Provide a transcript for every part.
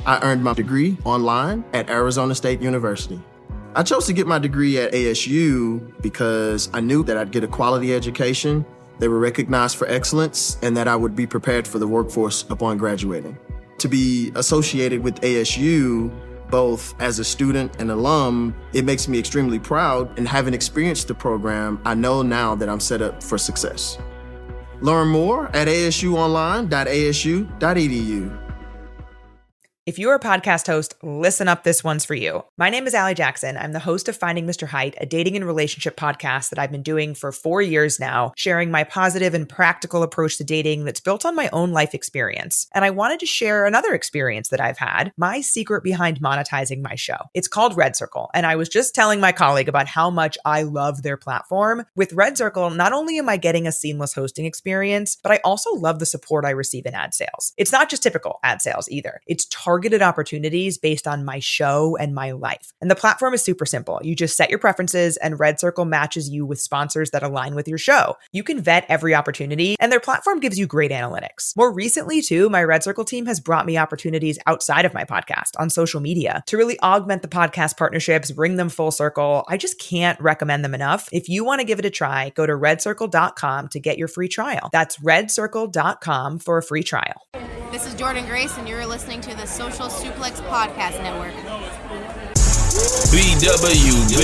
I earned my degree online at Arizona State University. I chose to get my degree at ASU because I knew that I'd get a quality education, they were recognized for excellence, and that I would be prepared for the workforce upon graduating. To be associated with ASU, both as a student and alum, it makes me extremely proud, and having experienced the program, I know now that I'm set up for success. Learn more at asuonline.asu.edu. If you're a podcast host, listen up, this one's for you. My name is Allie Jackson. I'm the host of Finding Mr. Height, a dating and relationship podcast that I've been doing for 4 years now, sharing my positive and practical approach to dating that's built on my own life experience. And I wanted to share another experience that I've had, my secret behind monetizing my show. It's called Red Circle, and I was just telling my colleague about how much I love their platform. With Red Circle, not only am I getting a seamless hosting experience, but I also love the support I receive in ad sales. It's not just typical ad sales either. It's targeted opportunities based on my show and my life. And the platform is super simple. You just set your preferences and Red Circle matches you with sponsors that align with your show. You can vet every opportunity and their platform gives you great analytics. More recently too, my Red Circle team has brought me opportunities outside of my podcast on social media to really augment the podcast partnerships, bring them full circle. I just can't recommend them enough. If you want to give it a try, go to redcircle.com to get your free trial. That's redcircle.com for a free trial. This is Jordan Grace, and you're listening to the Social Suplex Podcast Network. BWB,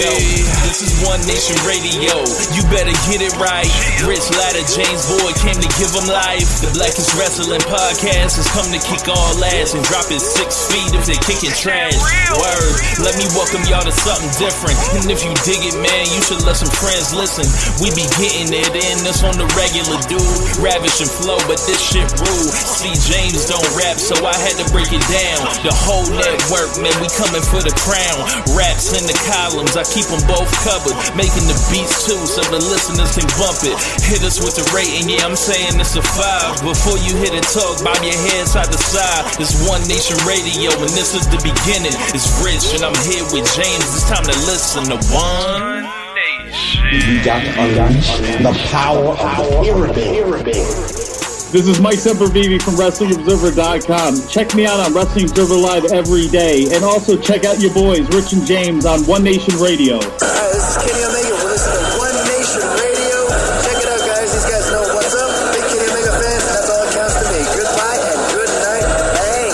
this is One Nation Radio. You better get it right. Rich Latta, James Boyd came to give them life. The Blackest Wrestling Podcast has come to kick all ass and drop it 6 feet if they kicking trash. Word, let me welcome y'all to something different. And if you dig it, man, you should let some friends listen. We be getting it in, this on the regular, dude. Ravish and flow, but this shit rule. See, James don't rap, so I had to break it down. The whole network, man, we coming for the crown. Raps in the columns, I keep them both covered. Making the beats too, so the listeners can bump it. Hit us with the rating, yeah, I'm saying it's a 5. Before you hit it, talk, bob your head side to side. It's One Nation Radio, and this is the beginning. It's Rich, and I'm here with James. It's time to listen to One Nation. We got to unleash the power of the pyramid. This is Mike Sempervive from WrestlingObserver.com. Check me out on Wrestling Observer Live every day. And also check out your boys, Rich and James, on One Nation Radio. This is Kenny Omega. We're listening to One Nation Radio. Check it out, guys. These guys know what's up. Big Kenny Omega fans, and that's all that counts to me. Goodbye and good night. Bang.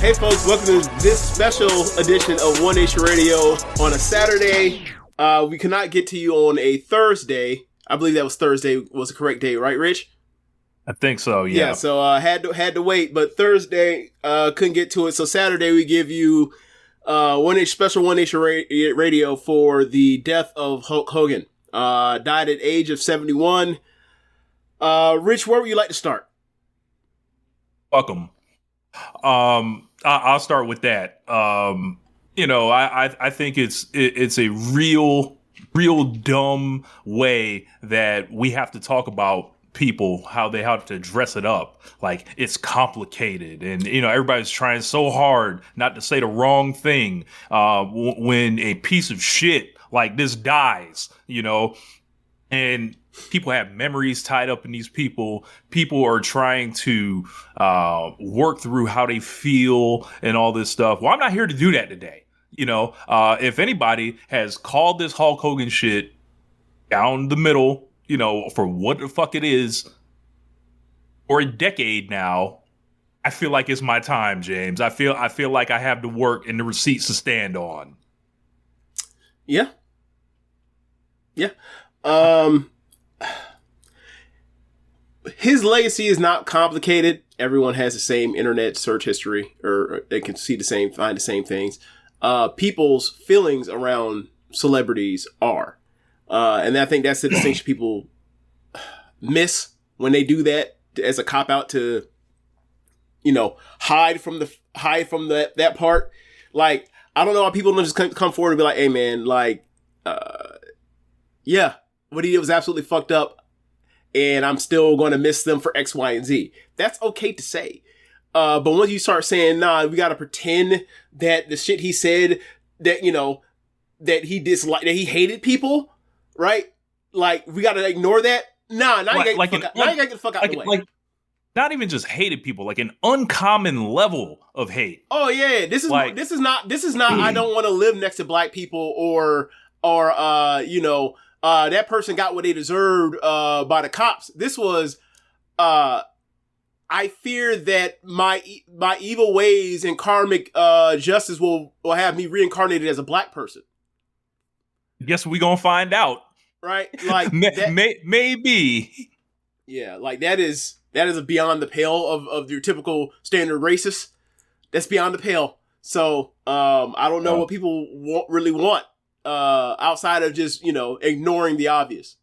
Hey, folks. Welcome to this special edition of One Nation Radio on a Saturday. We cannot get to you on a Thursday. I believe that was Thursday was the correct date, right, Rich? I think so, yeah. Yeah, so had to wait, but Thursday couldn't get to it. So Saturday we give you special One Nation Radio for the death of Hulk Hogan. Died at age of 71. Rich, where would you like to start? Fuck 'em. I'll start with that. You know, I think it's a real dumb way that we have to talk about people, how they have to dress it up. Like, it's complicated. And, you know, everybody's trying so hard not to say the wrong thing when a piece of shit like this dies, you know, and people have memories tied up in these people. People are trying to work through how they feel and all this stuff. Well, I'm not here to do that today. You know, if anybody has called this Hulk Hogan shit down the middle, you know, for what the fuck it is, for a decade now, I feel like it's my time, James. I feel like I have the work and the receipts to stand on. Yeah. Yeah. His legacy is not complicated. Everyone has the same internet search history, or they can find the same things. People's feelings around celebrities are. And I think that's the distinction people miss when they do that as a cop out to, you know, hide from that part. Like, I don't know why people don't just come forward and be like, hey man, like, yeah, what he did was absolutely fucked up and I'm still going to miss them for X, Y, and Z. That's okay to say. But once you start saying, nah, we got to pretend that the shit he said, that, you know, that he disliked, that he hated people, right? Like, we got to ignore that. Nah, now you got to get the fuck out of the way. not even just hated people, like an uncommon level of hate. Oh yeah, this is not. I don't want to live next to black people, or that person got what they deserved by the cops. This was I fear that my evil ways and karmic justice will have me reincarnated as a black person. Guess we gonna find out, right? Like maybe. Yeah, like that is beyond the pale of your typical standard racist. That's beyond the pale. So I don't know what people really want outside of just ignoring the obvious.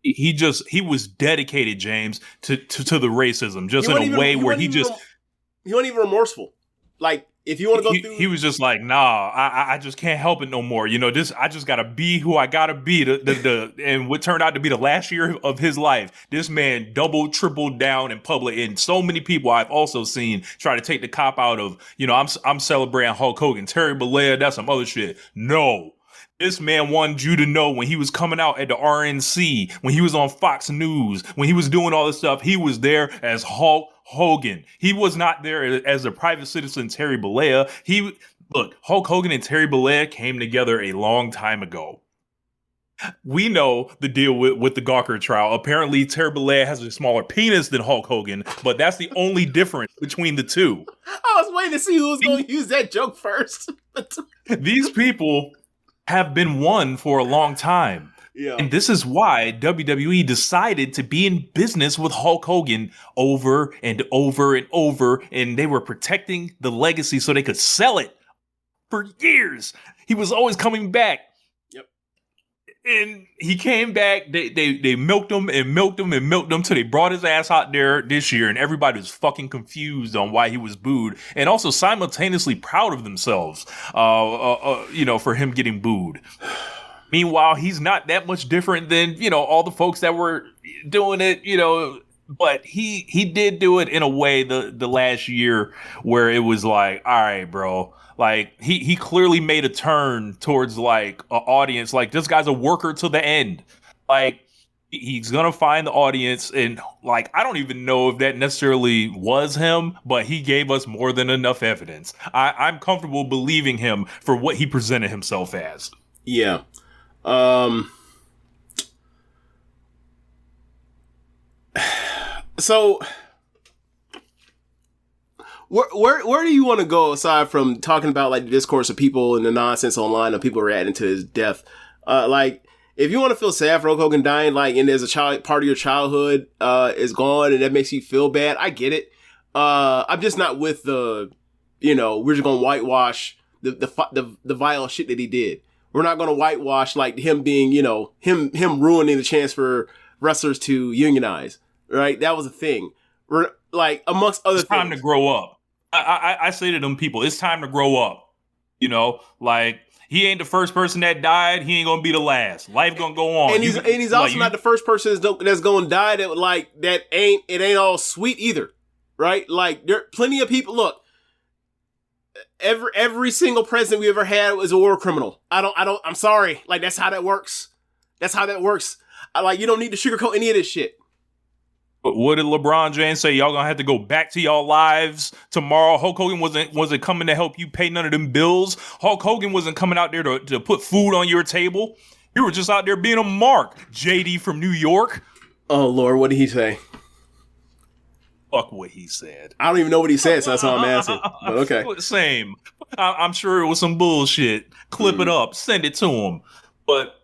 He was dedicated, James, to the racism, just in a way where he wasn't even remorseful. Like, if you want to go through, he was just like, nah, I just can't help it no more. I just gotta be who I gotta be. And what turned out to be the last year of his life, this man doubled, tripled down in public. And so many people I've also seen try to take the cop out of, I'm celebrating Hulk Hogan, Terry Bollea, that's some other shit. No. This man wanted you to know when he was coming out at the RNC, when he was on Fox News, when he was doing all this stuff, he was there as Hulk Hogan. He was not there as a private citizen, Terry Bollea. Look, Hulk Hogan and Terry Bollea came together a long time ago. We know the deal with the Gawker trial. Apparently, Terry Bollea has a smaller penis than Hulk Hogan, but that's the only difference between the two. I was waiting to see who was going to use that joke first. These people have been one for a long time. Yeah. And this is why WWE decided to be in business with Hulk Hogan over and over and over. And they were protecting the legacy so they could sell it for years. He was always coming back. Yep. And he came back. They milked him and milked him and milked him till they brought his ass out there this year. And everybody was fucking confused on why he was booed. And also simultaneously proud of themselves, for him getting booed. Meanwhile, he's not that much different than, all the folks that were doing it, but he did do it in a way the last year where it was like, all right, bro. Like, he clearly made a turn towards, like, an audience. Like, this guy's a worker to the end. Like, he's going to find the audience. And, like, I don't even know if that necessarily was him, but he gave us more than enough evidence. I'm comfortable believing him for what he presented himself as. Yeah. So where do you want to go aside from talking about like the discourse of people and the nonsense online of people reacting to his death? Like, if you want to feel sad for Hulk Hogan dying, like, and there's a part of your childhood is gone and that makes you feel bad, I get it. I'm just not with the, we're just gonna whitewash the vile shit that he did. We're not going to whitewash like him being, him ruining the chance for wrestlers to unionize, right? That was a thing. We're like, amongst other things. It's time to grow up. I say to them people, it's time to grow up. Like, he ain't the first person that died. He ain't going to be the last. Life going to go on. And he's also not the first person that's going to die that ain't all sweet either, right? Like, there are plenty of people. Look, every single president we ever had was a war criminal. I'm sorry. Like, that's how that works. You don't need to sugarcoat any of this shit. But what did LeBron James say? Y'all gonna have to go back to y'all lives tomorrow. Hulk Hogan wasn't coming to help you pay none of them bills. Hulk Hogan wasn't coming out there to put food on your table. You were just out there being a mark. JD from New York. Oh, Lord, what did he say? Fuck what he said. I don't even know what he said, so that's why I'm asking. But okay. Same. I'm sure it was some bullshit. Clip it up. Send it to him. But,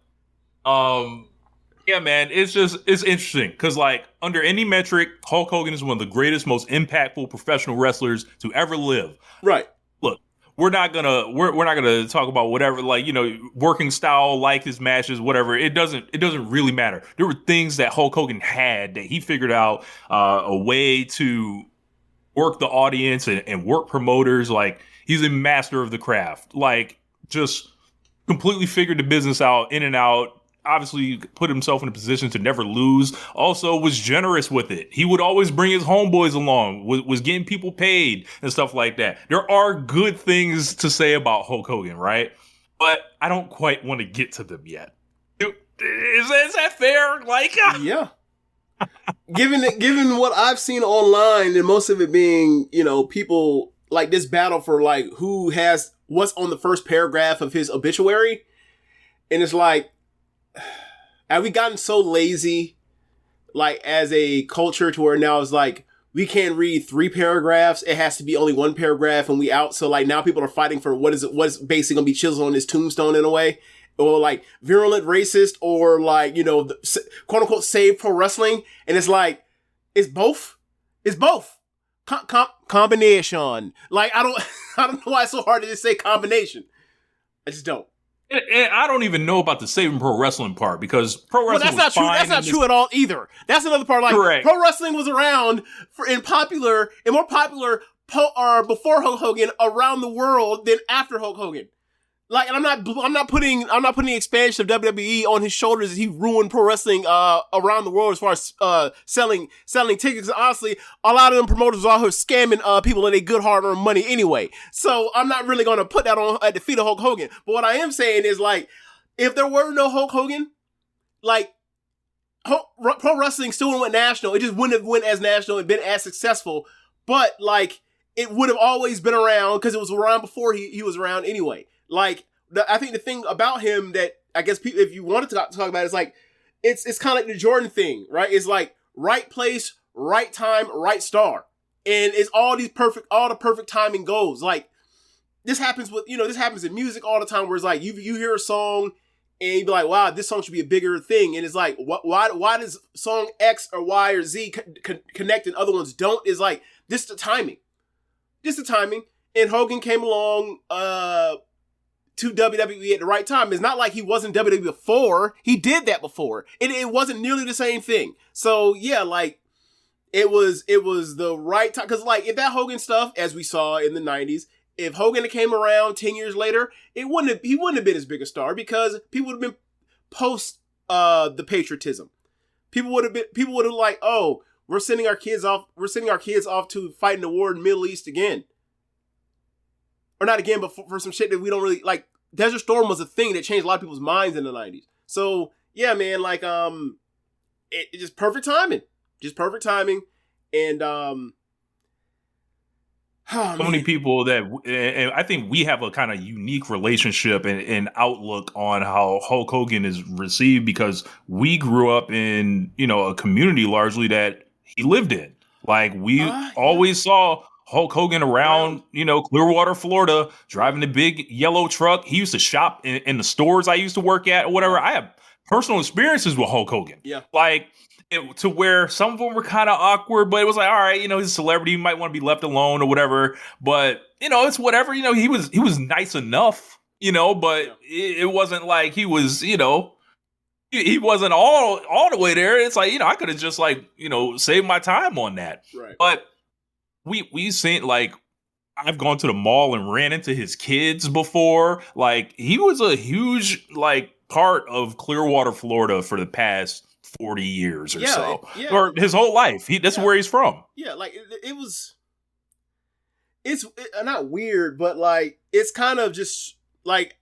yeah, man, it's interesting. Because, like, under any metric, Hulk Hogan is one of the greatest, most impactful professional wrestlers to ever live. Right. Look, we're not gonna talk about whatever, like, working style, like his matches, whatever. It doesn't really matter. There were things that Hulk Hogan had that he figured out a way to work the audience and work promoters. Like, he's a master of the craft. Like, just completely figured the business out, in and out. Obviously put himself in a position to never lose. Also was generous with it. He would always bring his homeboys along, was getting people paid and stuff like that. There are good things to say about Hulk Hogan, right? But I don't quite want to get to them yet. Is that fair? Like, yeah. given what I've seen online, and most of it being, people like this battle for like who has what's on the first paragraph of his obituary, and it's like, have we gotten so lazy, like as a culture, to where now it's like we can't read 3 paragraphs; it has to be only 1 paragraph, and we out. So like now people are fighting for what's basically gonna be chiseled on his tombstone in a way. Or like virulent racist, or like, quote unquote save pro wrestling. And it's like, it's both. It's both. Combination. Like, I don't know why it's so hard to just say combination. I just don't. And I don't even know about the saving pro wrestling part, because pro wrestling that's not true. That's not true at all either. That's another part. Like, correct. Pro wrestling was around more popular before Hulk Hogan around the world than after Hulk Hogan. Like, and I'm not putting the expansion of WWE on his shoulders as he ruined pro wrestling around the world as far as selling tickets. Honestly, a lot of them promoters are out here scamming people and they good hard earned money anyway. So I'm not really going to put that on at the feet of Hulk Hogan. But what I am saying is, like, if there were no Hulk Hogan, like, pro wrestling still went national. It just wouldn't have went as national and been as successful. But like, it would have always been around because it was around before he was around anyway. Like, I think the thing about him that I guess people, if you wanted to talk about it, is like, it's kind of like the Jordan thing, right? It's like right place, right time, right star. And it's all the perfect timing goes. Like, this happens in music all the time, where it's like, you hear a song and you be like, wow, this song should be a bigger thing. And it's like, why does song X or Y or Z connect and other ones don't? Is like, this is the timing. And Hogan came along, to WWE at the right time. It's not like he wasn't WWE before. He did that before. It wasn't nearly the same thing. So yeah, like, it was the right time. Cause like, if that Hogan stuff, as we saw in the 90s, if Hogan came around 10 years later, he wouldn't have been as big a star, because people would have been post the patriotism. People would have like, oh, we're sending our kids off to fight in the war in the Middle East again. Or not again, but for some shit that we don't really like. Desert Storm was a thing that changed a lot of people's minds in the 90s. So yeah, man, like, it just perfect timing. And so many people that, and I think we have a kind of unique relationship and outlook on how Hulk Hogan is received, because we grew up in, a community largely that he lived in. Like, we always saw Hulk Hogan around, Clearwater, Florida, driving the big yellow truck. He used to shop in the stores I used to work at or whatever. I have personal experiences with Hulk Hogan. Yeah. Like, to where some of them were kind of awkward, but it was like, all right, he's a celebrity, he might want to be left alone or whatever. But, it's whatever, he was nice enough, but it wasn't like he was, he wasn't all the way there. It's like, I could have just like, saved my time on that. Right. But we seen, like, I've gone to the mall and ran into his kids before. Like, he was a huge, like, part of Clearwater, Florida for the past 40 years or so. Yeah. Or his whole life. That's where he's from. Yeah, like, it's not weird, but, like, it's kind of just, like,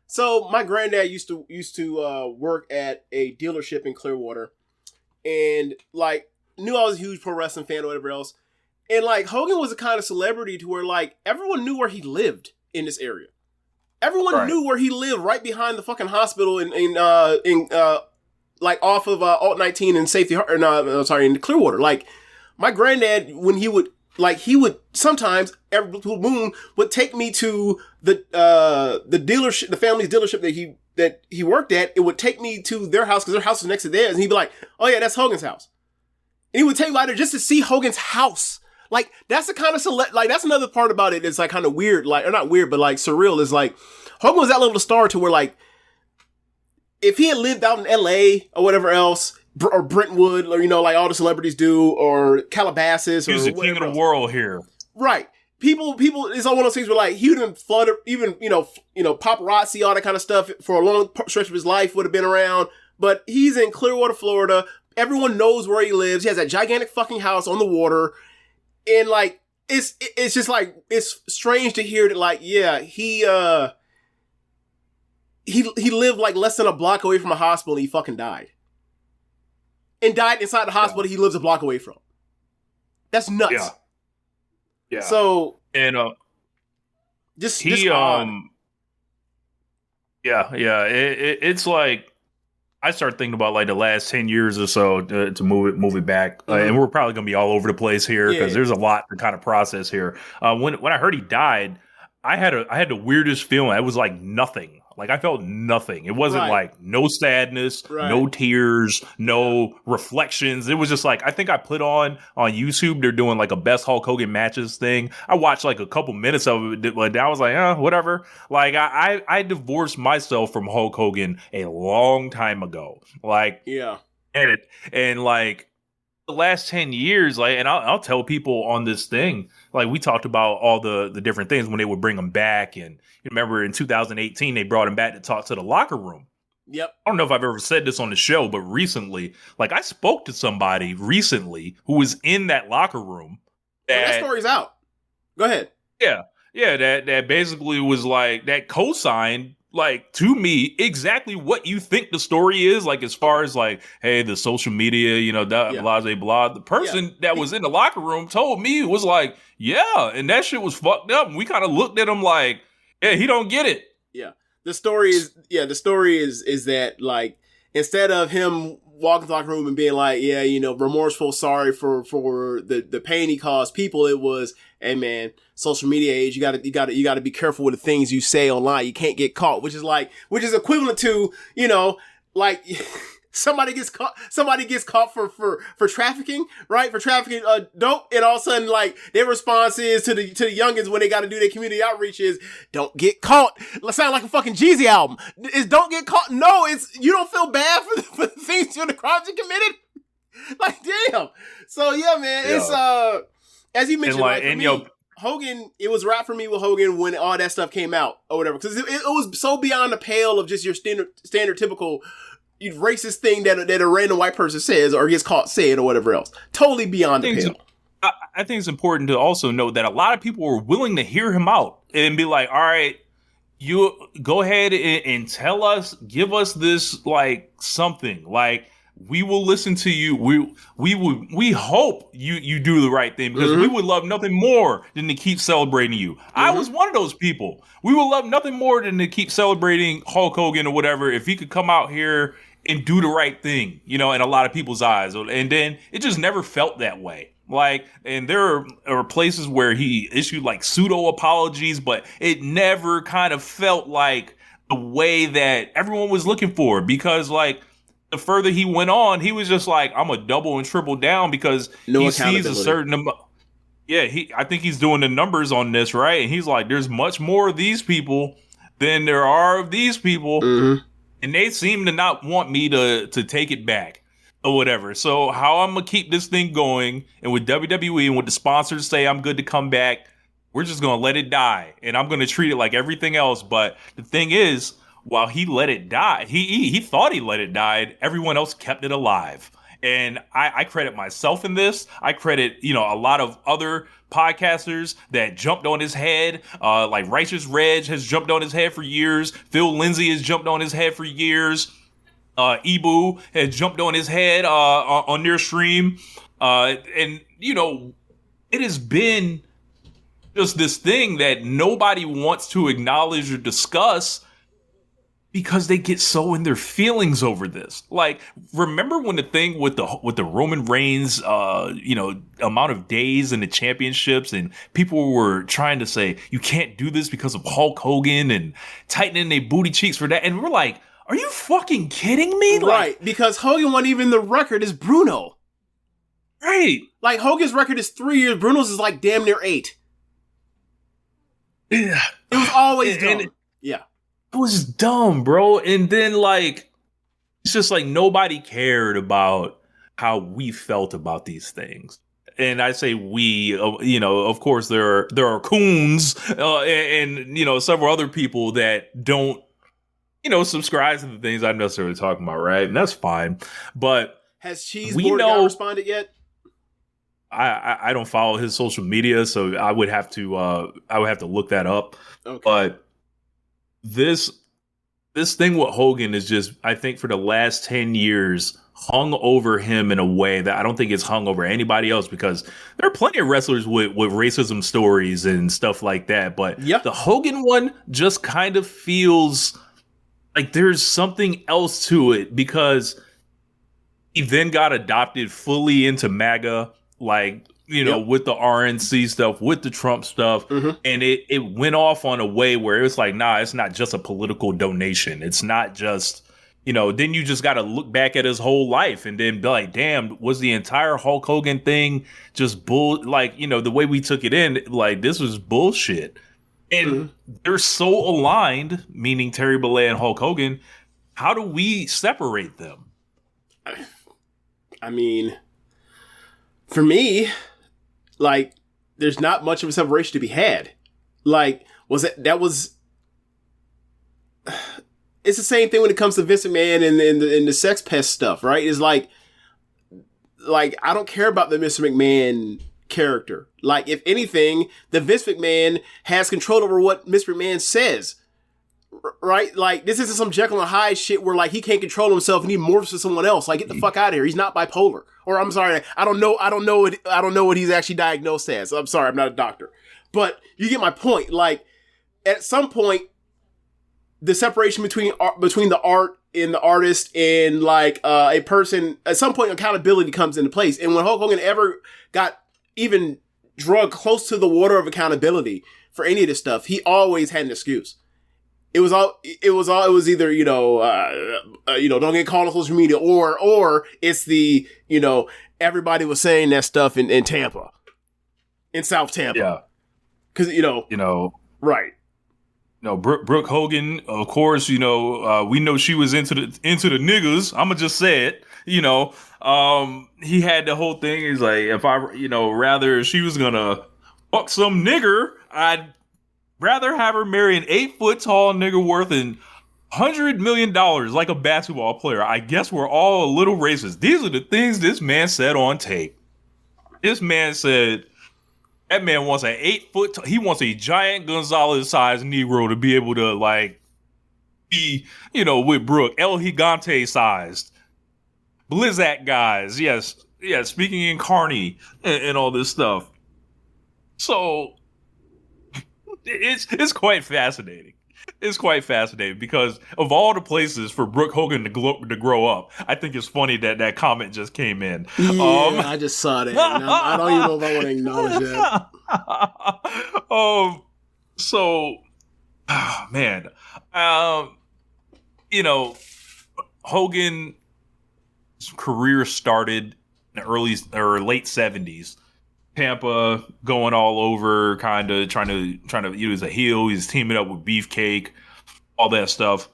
so my granddad used to work at a dealership in Clearwater, and, like, knew I was a huge pro wrestling fan or whatever else. And, like, Hogan was a kind of celebrity to where, like, everyone knew where he lived in this area. Everyone knew where he lived, right behind the fucking hospital in like, off of Alt 19 and in Clearwater. Like, my granddad, when he would sometimes, every blue moon, would take me to the dealership, the family's dealership that he worked at. It would take me to their house, because their house was next to theirs, and he'd be like, oh yeah, that's Hogan's house. And he would take me out there just to see Hogan's house. Like, that's the kind of like, that's another part about it. It's like kind of weird, like, or not weird, but like surreal. Is like, Hogan was that level of star to where, like, if he had lived out in LA or whatever else, or Brentwood, or, like all the celebrities do, or Calabasas, he was the king of the world here. Right. People, it's all one of those things where, like, he would have been flooded, even, paparazzi, all that kind of stuff for a long stretch of his life would have been around. But he's in Clearwater, Florida. Everyone knows where he lives. He has that gigantic fucking house on the water. And, like, it's just, like, it's strange to hear that, like, yeah, he lived, like, less than a block away from a hospital and he fucking died. and died inside the hospital he lives a block away from. That's nuts. Yeah. Yeah. So and just yeah. It's like I start thinking about like the last 10 years or so to move it back, and we're probably gonna be all over the place here because there's a lot to kind of process here. When I heard he died, I had the weirdest feeling. It was like nothing. Like I felt nothing. It wasn't like no sadness, no tears, no reflections. It was just like I think I put on YouTube. They're doing like a best Hulk Hogan matches thing. I watched like a couple minutes of it, but I was like, whatever. Like I divorced myself from Hulk Hogan a long time ago. Like and like the last 10 years, like, and I'll tell people on this thing, like we talked about all the different things when they would bring them back. And you remember in 2018, they brought him back to talk to the locker room. Yep. I don't know if I've ever said this on the show, but recently, like I spoke to somebody recently who was in that locker room. That story's out. Go ahead. Yeah. That basically was like that co-signed like to me exactly what you think the story is, like as far as like, hey, the social media, blah blah. The person that was in the locker room told me it was like, yeah, and that shit was fucked up. And we kind of looked at him like, yeah, he don't get it. Yeah. The story is that like instead of him walking to the locker room and being like, yeah, remorseful, sorry for the pain he caused people, it was, hey man, social media age, you gotta be careful with the things you say online. You can't get caught, which is equivalent to, like somebody gets caught for trafficking, right? For trafficking dope, and all of a sudden like their response is to the youngins when they gotta do their community outreach is don't get caught. It sound like a fucking Jeezy album. It's don't get caught. No, it's you don't feel bad for the things the crimes you committed. Like damn. So yeah, man, it's as you mentioned, like, for me, Hogan, it was right for me with Hogan when all that stuff came out or whatever, because it was so beyond the pale of just your standard typical racist thing that a random white person says or gets caught saying or whatever else. Totally beyond the pale. I think it's important to also note that a lot of people were willing to hear him out and be like, all right, you go ahead and tell us, give us this like something like, we will listen to you. We hope you do the right thing because we would love nothing more than to keep celebrating you. I was one of those people. We would love nothing more than to keep celebrating Hulk Hogan or whatever if he could come out here and do the right thing, in a lot of people's eyes. And then it just never felt that way. Like, and there are places where he issued like pseudo apologies, but it never kind of felt like the way that everyone was looking for, because like, the further he went on, he was just like, I'm a double and triple down because he sees a certain amount. Yeah, I think he's doing the numbers on this, right? And he's like, there's much more of these people than there are of these people. And they seem to not want me to take it back or whatever. So how I'm going to keep this thing going, and with WWE and with the sponsors say I'm good to come back, we're just going to let it die. And I'm going to treat it like everything else. But the thing is, while he let it die, he thought he let it die, everyone else kept it alive. And I credit myself in this. I credit, a lot of other podcasters that jumped on his head. Like Righteous Reg has jumped on his head for years. Phil Lindsay has jumped on his head for years. Ibu has jumped on his head on their stream. And, it has been just this thing that nobody wants to acknowledge or discuss, because they get so in their feelings over this. Like, remember when the thing with the Roman Reigns, amount of days in the championships, and people were trying to say, you can't do this because of Hulk Hogan, and tightening their booty cheeks for that. And we're like, are you fucking kidding me? Right, because Hogan wasn't even the record is Bruno. Right. Like, Hogan's record is 3 years. Bruno's is like damn near 8. Yeah. It was always dumb. Yeah. It was dumb, bro. And then like, it's just like nobody cared about how we felt about these things. And I say we, of course there are coons and several other people that don't, subscribe to the things I'm necessarily talking about, right? And that's fine. But has Cheeseboard responded yet? I don't follow his social media, so I would have to look that up. Okay. But this thing with Hogan is just, I think for the last 10 years, hung over him in a way that I don't think it's hung over anybody else, because there are plenty of wrestlers with racism stories and stuff like that. But the Hogan one just kind of feels like there's something else to it, because he then got adopted fully into MAGA, like, you know, with the RNC stuff, with the Trump stuff. And it went off on a way where it was like, nah, it's not just a political donation. It's not just, you know, then you just got to look back at his whole life and then be like, damn, was the entire Hulk Hogan thing just like, you know, the way we took it in, like, this was bullshit. And they're so aligned, meaning Terry Bollea and Hulk Hogan. How do we separate them? I mean, for me, like, there's not much of a separation to be had. Like, it's the same thing when it comes to Vince McMahon and the sex pest stuff, right? It's like I don't care about the Mr. McMahon character. Like, if anything, the Vince McMahon has control over what Mr. McMahon says, right? Like, this isn't some Jekyll and Hyde shit where, like, he can't control himself and he morphs to someone else. Like, get the fuck out of here. He's not bipolar. Or, I'm sorry, I don't know what he's actually diagnosed as. I'm sorry, I'm not a doctor. But you get my point. Like, at some point, the separation between the art and the artist and, like, a person, at some point, accountability comes into place. And when Hulk Hogan ever got even drugged close to the water of accountability for any of this stuff, he always had an excuse. It was either, don't get called on social media, or it's the, you know, everybody was saying that stuff in Tampa, in South Tampa. Yeah. Cause, right. No, Brooke Hogan, of course, we know she was into the niggas. I'm gonna just say it, he had the whole thing. He's like, if I, rather she was gonna fuck some nigger, I'd rather have her marry an 8-foot tall nigger worth $100 million like a basketball player. I guess we're all a little racist. These are the things this man said on tape. This man said that man wants an 8-foot. He wants a giant Gonzalez-sized Negro to be able to, like, be, with Brooke, El Gigante sized, Blizzak guys. Yes, speaking in Carney and all this stuff. So it's quite fascinating. It's quite fascinating because of all the places for Brooke Hogan to grow up, I think it's funny that comment just came in. Yeah, I just saw that. I don't even know if I want to acknowledge that. So, man, Hogan's career started in the early or late 70s. Tampa, going all over, kind of trying to use a heel. He's teaming up with Beefcake, all that stuff.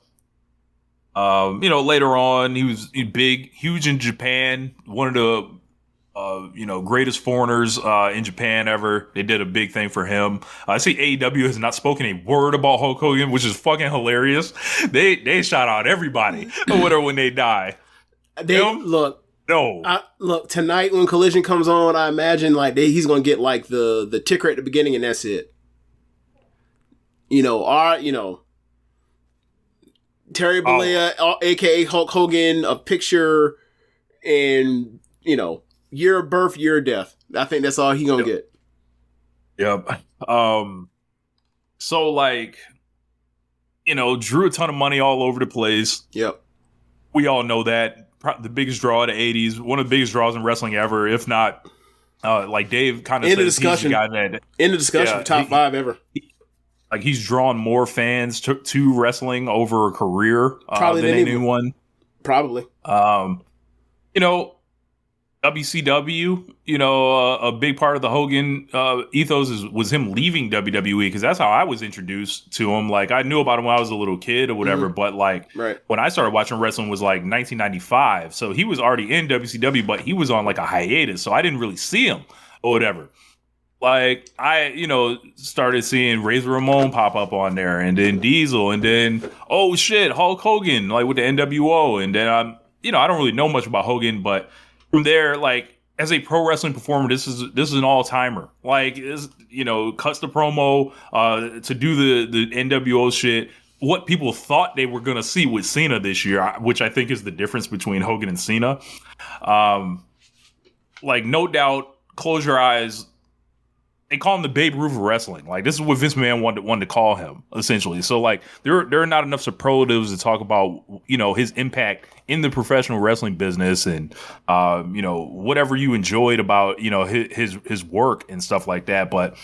Later on, he was huge in Japan. One of the greatest foreigners in Japan ever. They did a big thing for him. I see AEW has not spoken a word about Hulk Hogan, which is fucking hilarious. They shout out everybody or whatever when they die. Look, tonight when Collision comes on, I imagine he's gonna get like the ticker at the beginning and that's it. Terry Bollea, aka Hulk Hogan, a picture, and year of birth, year of death. I think that's all he gonna get. Yep. So drew a ton of money all over the place. Yep. We all know that. The biggest draw of the 80s, one of the biggest draws in wrestling ever, if not, like Dave kind of says, he's the guy that... In the discussion, top 5 ever. He's drawn more fans to wrestling over a career than anyone. Probably. WCW, a big part of the Hogan ethos was him leaving WWE, because that's how I was introduced to him. Like, I knew about him when I was a little kid or whatever, but when I started watching wrestling was 1995. So he was already in WCW, but he was on a hiatus, so I didn't really see him or whatever. Like, I, started seeing Razor Ramon pop up on there, and then Diesel, and then, oh shit, Hulk Hogan, with the NWO, and then I don't really know much about Hogan, but from there, as a pro wrestling performer, this is an all timer. Cuts the promo to do the NWO shit. what people thought they were going to see with Cena this year, which I think is the difference between Hogan and Cena. Like, no doubt, close your eyes. They call him the Babe Ruth of wrestling. Like, this is what Vince McMahon wanted to call him, essentially. So, like, there are not enough superlatives to talk about, you know, his impact in the professional wrestling business and, you know, whatever you enjoyed about, you know, his work and stuff like that. But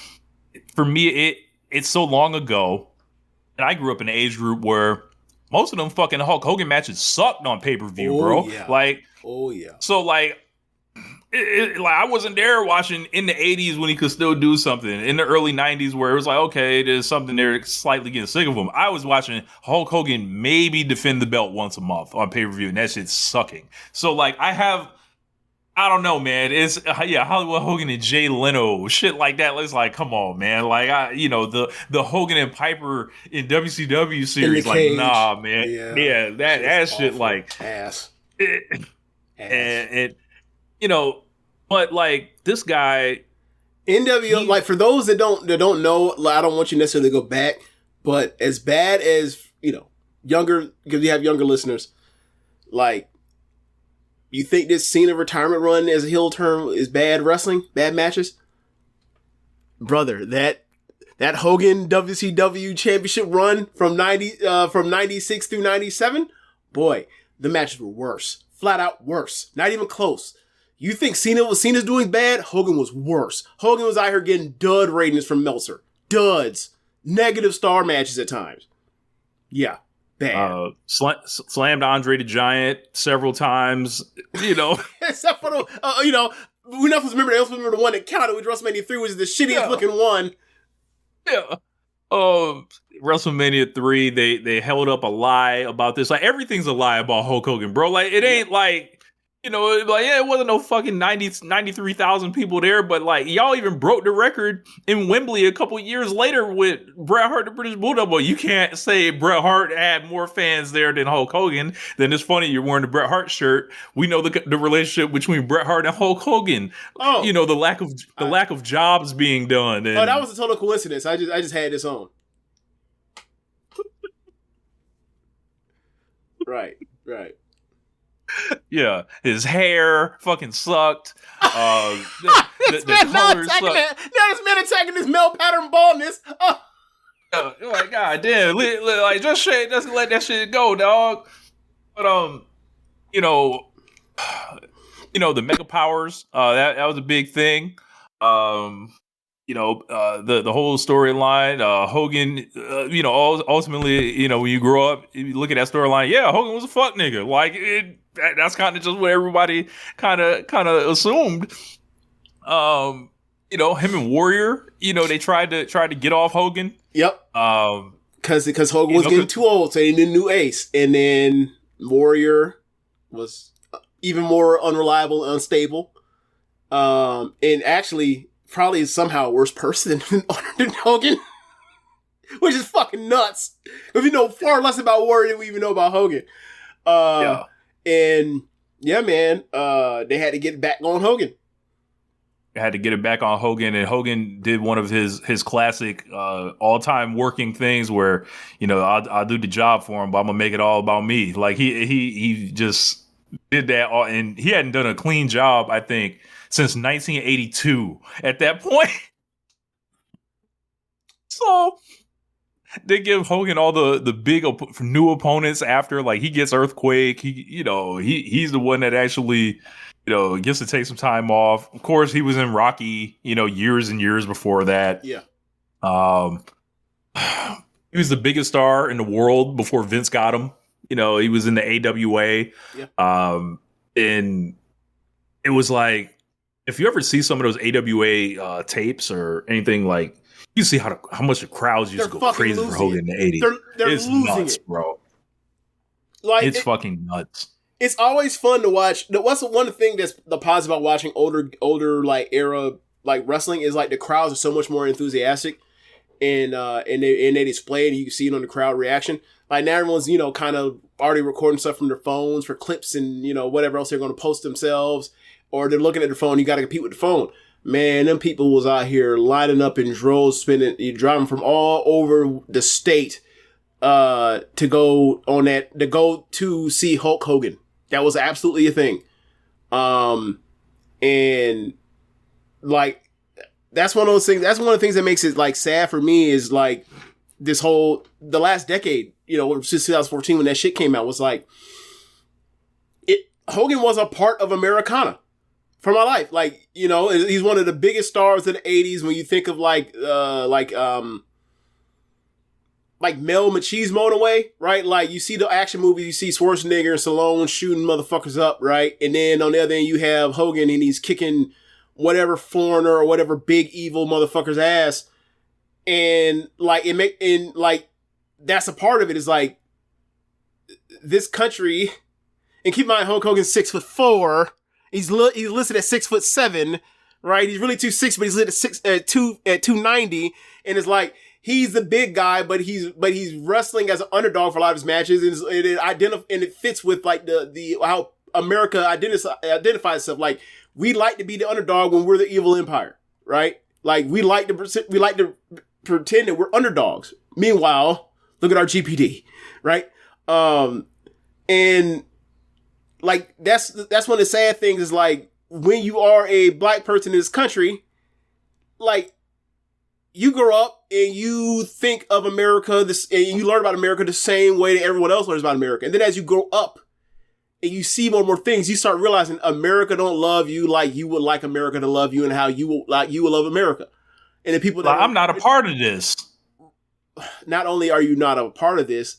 for me, it's so long ago. And I grew up in an age group where most of them fucking Hulk Hogan matches sucked on pay-per-view, bro. Yeah. Like, yeah. So, like, like I wasn't there watching in the 80s when he could still do something. In the early 90s where it was like, okay, there's something there slightly getting sick of him. I was watching Hulk Hogan maybe defend the belt once a month on pay-per-view, and that shit's sucking. So, like, I don't know, man. It's Hollywood Hogan and Jay Leno, shit like that. It's like, come on, man. Like, the Hogan and Piper in WCW series, like, nah, man. Yeah, that shit, awful. Like ass. And you know, but like this guy, NWO. Like, for those that don't know, like, I don't want you necessarily to go back, but as bad as, you know, younger, because you have younger listeners, like. You think this Cena retirement run as a heel turn is bad wrestling, bad matches? Brother, that Hogan WCW championship run from 96 through 97, boy, the matches were worse. Flat out worse. Not even close. You think Cena's doing bad? Hogan was worse. Hogan was out here getting dud ratings from Meltzer. Duds. Negative star matches at times. Yeah. Bad. Slammed Andre the Giant several times, you know. Except for the, you know, we're not supposed to remember. They also remember the one that counted with WrestleMania 3, which is the shittiest looking one. Yeah. WrestleMania 3, they held up a lie about this. Like, everything's a lie about Hulk Hogan, bro. Like, it ain't like, you know, like, yeah, it wasn't no fucking 93,000 people there, but like, y'all even broke the record in Wembley a couple years later with Bret Hart, the British Bulldog. Boy, you can't say Bret Hart had more fans there than Hulk Hogan. Then it's funny you're wearing the Bret Hart shirt. We know the relationship between Bret Hart and Hulk Hogan. Oh, you know, the lack of jobs being done. And, that was a total coincidence. I just had this on. Right. Yeah, his hair fucking sucked. The colors sucked. Now this man attacking his male pattern baldness. Like, god damn, like just let that shit go, dog. But you know, the Mega Powers, that was a big thing. You know, the whole storyline, Hogan, you know, ultimately, you know, when you grow up, you look at that storyline, yeah, Hogan was a fuck nigga. Like, that's kind of just what everybody kind of assumed. You know, him and Warrior, you know, they tried to get off Hogan. Yep. Because Hogan was getting too old, so they needed a new ace. And then Warrior was even more unreliable and unstable. And actually, probably somehow a worse person than Hogan, which is fucking nuts. If you know far less about Warrior than we even know about Hogan. And yeah, man, they had to get back on Hogan. They had to get it back on Hogan, and Hogan did one of his classic all-time working things where, you know, I'll do the job for him, but I'm gonna make it all about me. Like he just did that, and he hadn't done a clean job, I think, since 1982 at that point. So they give Hogan all the big new opponents after, like, he gets Earthquake. He's the one that actually, you know, gets to take some time off. Of course, he was in Rocky, you know, years and years before that. Yeah. He was the biggest star in the world before Vince got him. You know, he was in the AWA. Yeah. And it was like, if you ever see some of those AWA tapes or anything, like, you see how much the crowds used to go crazy for Hogan in the 80s. They're it's losing nuts, it, bro. Like, it's fucking nuts. It's always fun to watch. What's the one thing that's the positive about watching older like era like wrestling is, like, the crowds are so much more enthusiastic, and they display it, and you can see it on the crowd reaction. Like, now everyone's, you know, kind of already recording stuff from their phones for clips and, you know, whatever else they're going to post themselves, or they're looking at their phone. You got to compete with the phone. Man, them people was out here lining up in droves, driving from all over the state to go to see Hulk Hogan. That was absolutely a thing. And like, that's one of those things. That's one of the things that makes it like sad for me is like the last decade, since 2014 when that shit came out was like, Hogan was a part of Americana for my life. Like, he's one of the biggest stars of the 80s when you think of like male machismo in a way, right? Like you see the action movies, you see Schwarzenegger and Stallone shooting motherfuckers up, right? And then on the other end you have Hogan and he's kicking whatever foreigner or whatever big evil motherfucker's ass. And like that's a part of it is like this country, and keep in mind Hulk Hogan's 6'4". He's listed at 6'7", right? He's really 260, but he's listed at 290, and it's like he's the big guy, but he's wrestling as an underdog for a lot of his matches, and it fits with like the how America identifies itself. Like we like to be the underdog when we're the evil empire, right? Like we like to pretend that we're underdogs. Meanwhile, look at our GPD, right? And like that's one of the sad things is like when you are a black person in this country, like you grow up and you think of America and you learn about America the same way that everyone else learns about America. And then as you grow up and you see more and more things, you start realizing America don't love you like you would like America to love you and how you will love America. And the people that I'm not a part of this. Not only are you not a part of this,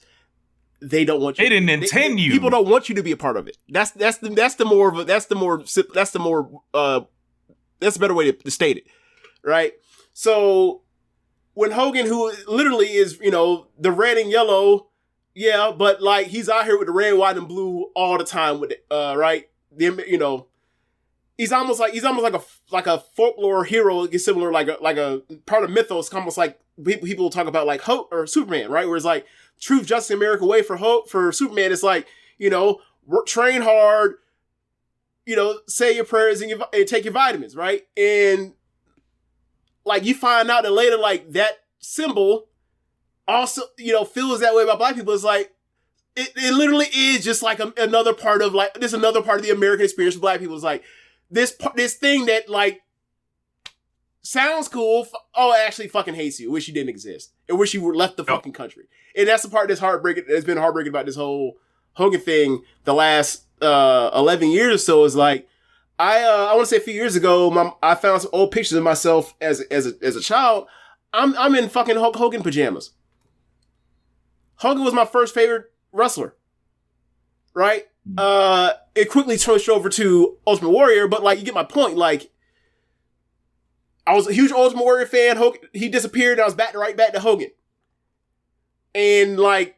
they don't want you. They didn't intend you. People don't want you to be a part of it. That's a better way to state it, right? So when Hogan, who literally is the red and yellow, yeah, but like he's out here with the red, white, and blue all the time with it, right? He's almost like a folklore hero. It's similar like a part of mythos. Almost like people talk about like Hulk or Superman, right? Where it's like truth, justice, America way for Superman. It's like train hard, say your prayers and take your vitamins, right? And like you find out that later, like that symbol also feels that way about black people. It's like it literally is just like another part of another part of the American experience with black people. It's like this thing that like sounds cool. It actually fucking hates you. Wish you didn't exist. And wish you were left the fucking country. And that's the part that's heartbreaking. That's been heartbreaking about this whole Hogan thing the last 11 years or so. Is like I want to say a few years ago, I found some old pictures of myself as a child. I'm in fucking Hulk Hogan pajamas. Hogan was my first favorite wrestler, right? It quickly switched over to Ultimate Warrior, but like you get my point. Like I was a huge Ultimate Warrior fan. He disappeared, and I was right back to Hogan. And like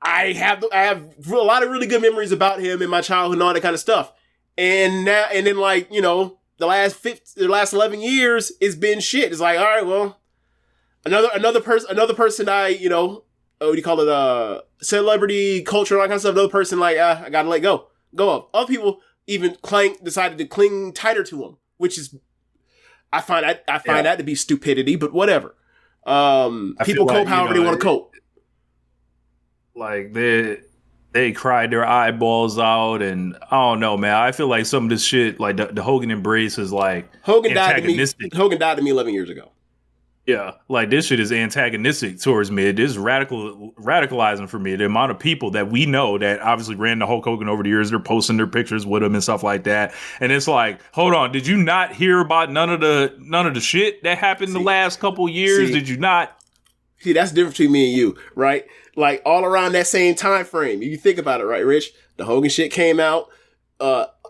I have a lot of really good memories about him in my childhood and all that kind of stuff. And then like the last 11 years it's been shit. It's like, all right, well, another person I what do you call it? Celebrity culture and all that kind of stuff. Another person like I gotta let go of. Other people even decided to cling tighter to him, which is I find that to be stupidity, but whatever. People cope however they want to cope. Like they cried their eyeballs out, and I don't know, man. I feel like some of this shit, like the Hogan embrace, is like antagonistic. Hogan died to me 11 years ago. Yeah, like this shit is antagonistic towards me. It is radicalizing for me. The amount of people that we know that obviously ran the Hulk Hogan over the years, they're posting their pictures with him and stuff like that. And it's like, hold on, did you not hear about none of the shit that happened the last couple years? Did you not? See, that's the difference between me and you, right? Like all around that same time frame. If you think about it, right, Rich? The Hogan shit came out.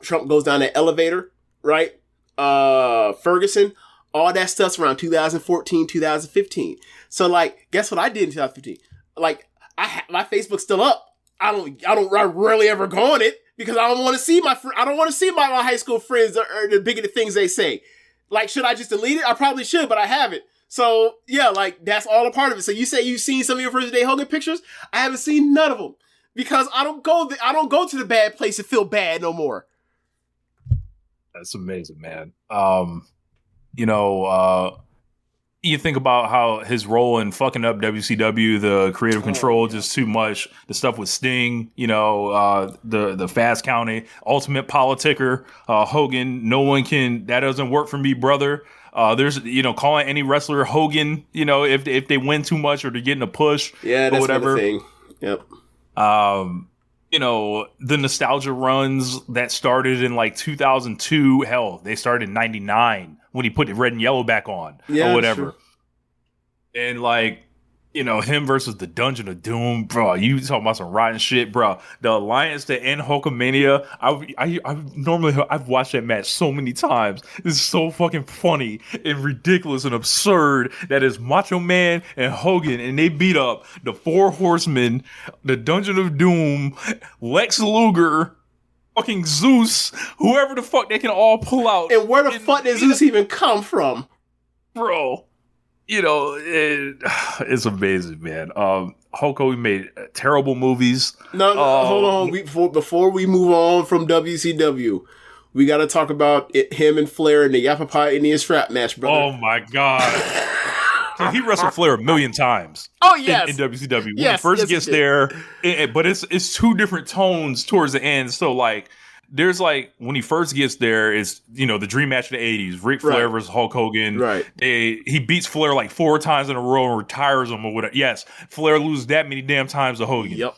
Trump goes down that elevator, right? Ferguson. All that stuff's around 2014, 2015. So like, guess what I did in 2015? Like, my Facebook's still up. I rarely ever go on it because I don't want to see my high school friends or the bigoted things they say. Like, should I just delete it? I probably should, but I haven't. So yeah, like that's all a part of it. So you say you've seen some of your first day Hogan pictures? I haven't seen none of them because I don't go to the bad place and feel bad no more. That's amazing, man. you think about how his role in fucking up WCW, the creative control, just too much. The stuff with Sting, the fast counting, ultimate politicker, Hogan. No one can. That doesn't work for me, brother. There's, calling any wrestler Hogan, if they win too much or they're getting a push, yeah, that's or whatever. Thing. Yep. The nostalgia runs that started in like 2002. Hell, they started in 99 when he put the red and yellow back on, or whatever. Sure. And like, him versus the Dungeon of Doom, bro. You talking about some rotten shit, bro. The alliance to end Hulkamania. I've watched that match so many times. It's so fucking funny and ridiculous and absurd. That is Macho Man and Hogan, and they beat up the Four Horsemen, the Dungeon of Doom, Lex Luger, fucking Zeus, whoever the fuck they can all pull out. And where the fuck did Zeus even come from, bro? It's amazing, man. Hulk Hogan made terrible movies. No, hold on. Before we move on from WCW, we got to talk about him and Flair in the Yappa Pie Indian strap match, brother. Oh my god! So he wrestled Flair a million times. Oh yes, in WCW when he first gets there, but it's two different tones towards the end. So like. There's like when he first gets there, it's the dream match of the 80s, Ric Flair versus Hulk Hogan. Right. He beats Flair like 4 times in a row and retires him or whatever. Yes, Flair loses that many damn times to Hogan. Yep.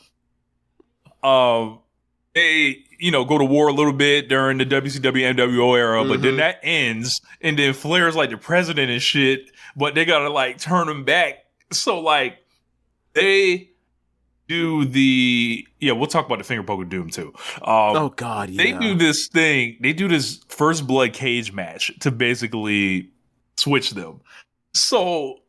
They go to war a little bit during the WCW NWO era, but then that ends, and then Flair's like the president and shit, but they gotta like turn him back. So like they do we'll talk about the finger poke of doom too. Oh god, yeah. They do this thing. They do this first blood cage match to basically switch them. So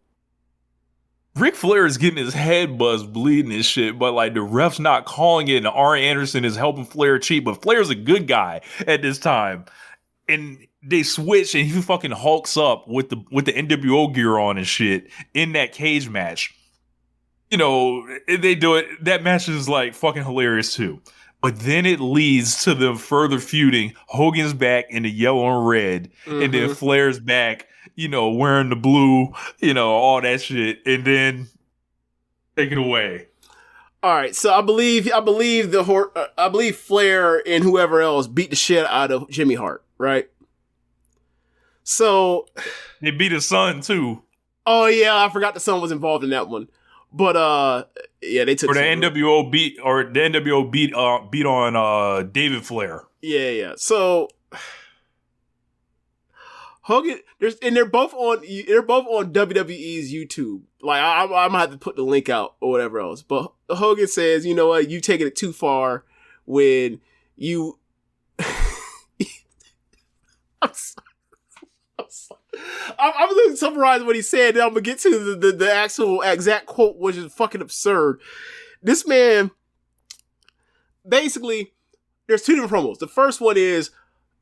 Ric Flair is getting his head buzzed, bleeding and shit, but like the ref's not calling it, and Arn Anderson is helping Flair cheat, but Flair's a good guy at this time. And they switch, and he fucking hulks up with the NWO gear on and shit in that cage match. They do it. That match is like fucking hilarious too. But then it leads to them further feuding. Hogan's back in the yellow and red, and then Flair's back, wearing the blue, all that shit, and then take it away. All right, so I believe Flair and whoever else beat the shit out of Jimmy Hart, right? So they beat his son too. Oh yeah, I forgot the son was involved in that one. But they took. Or the NWO beat on David Flair. Yeah. So Hogan, they're both on WWE's YouTube. Like I'm gonna have to put the link out or whatever else. But Hogan says, you know what, you taking it too far when you. I'm going to summarize what he said, and I'm going to get to the actual exact quote, which is fucking absurd. This man, basically, there's 2 different promos. The first one is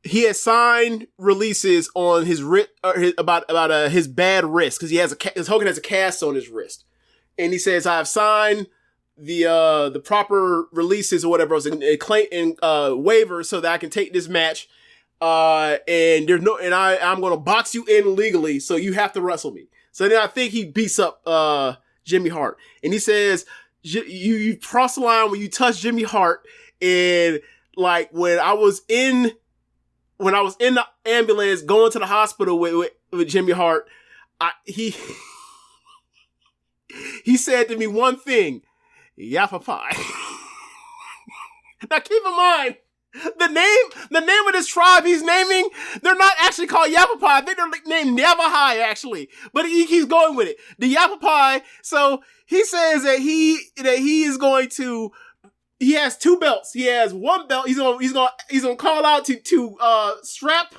he has signed releases on his wrist, about his bad wrist, because Hogan has a cast on his wrist, and he says, "I have signed the proper releases or whatever else and waivers so that I can take this match." I'm gonna box you in legally, so you have to wrestle me. So then I think he beats up Jimmy Hart, and he says, "You cross the line when you touch Jimmy Hart." And like when I was in the ambulance going to the hospital with Jimmy Hart, he said to me one thing, "Yappa Pie." Now keep in mind, the name of this tribe he's naming, they're not actually called Yappa Pie. I think they're named Navajo, actually. But he keeps going with it. The Yappa Pie. So he says that he is going to. He has 2 belts. He has 1 belt. He's gonna call out to strap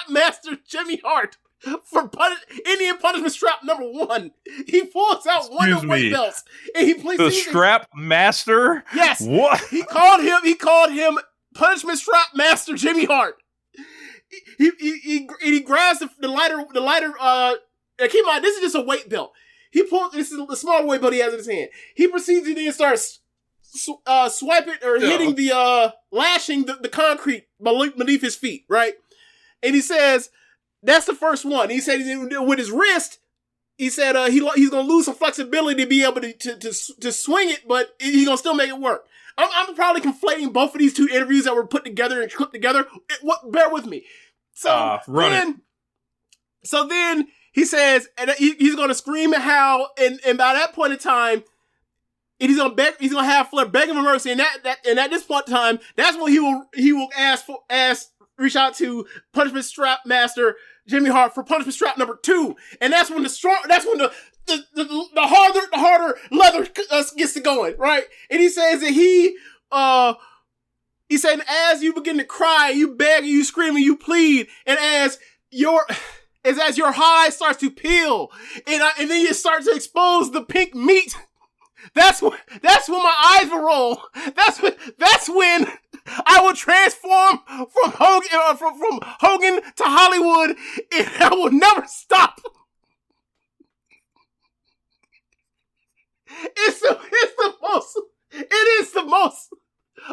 master Jimmy Hart for Indian punishment strap number 1. He pulls out one of the weight belts, and he plays the strap master. Yes. What? He called him punishment strap master Jimmy Hart. He grabs the lighter. Keep in mind, this is just a weight belt. This is the smaller weight belt he has in his hand. He proceeds to then start swiping or hitting lashing the concrete beneath his feet, right? And he says, that's the first one. He said with his wrist, He said he's gonna lose some flexibility to be able to swing it, but he's gonna still make it work. I'm probably conflating both of these two interviews that were put together and clipped together. Bear with me. So then he says, and he's gonna scream at Hal, and by that point in time, and he's gonna have Flair begging for mercy, and at this point in time, that's when he will reach out to Punishment Strap Master Jimmy Hart for punishment strap number 2, and that's when the harder leather gets to going, right? And he says that he said, as you begin to cry, you beg, you scream, and you plead, and as your hide starts to peel, and then you start to expose the pink meat. That's when my eyes will roll. That's when I will transform from Hogan to Hollywood, and I will never stop. It is the most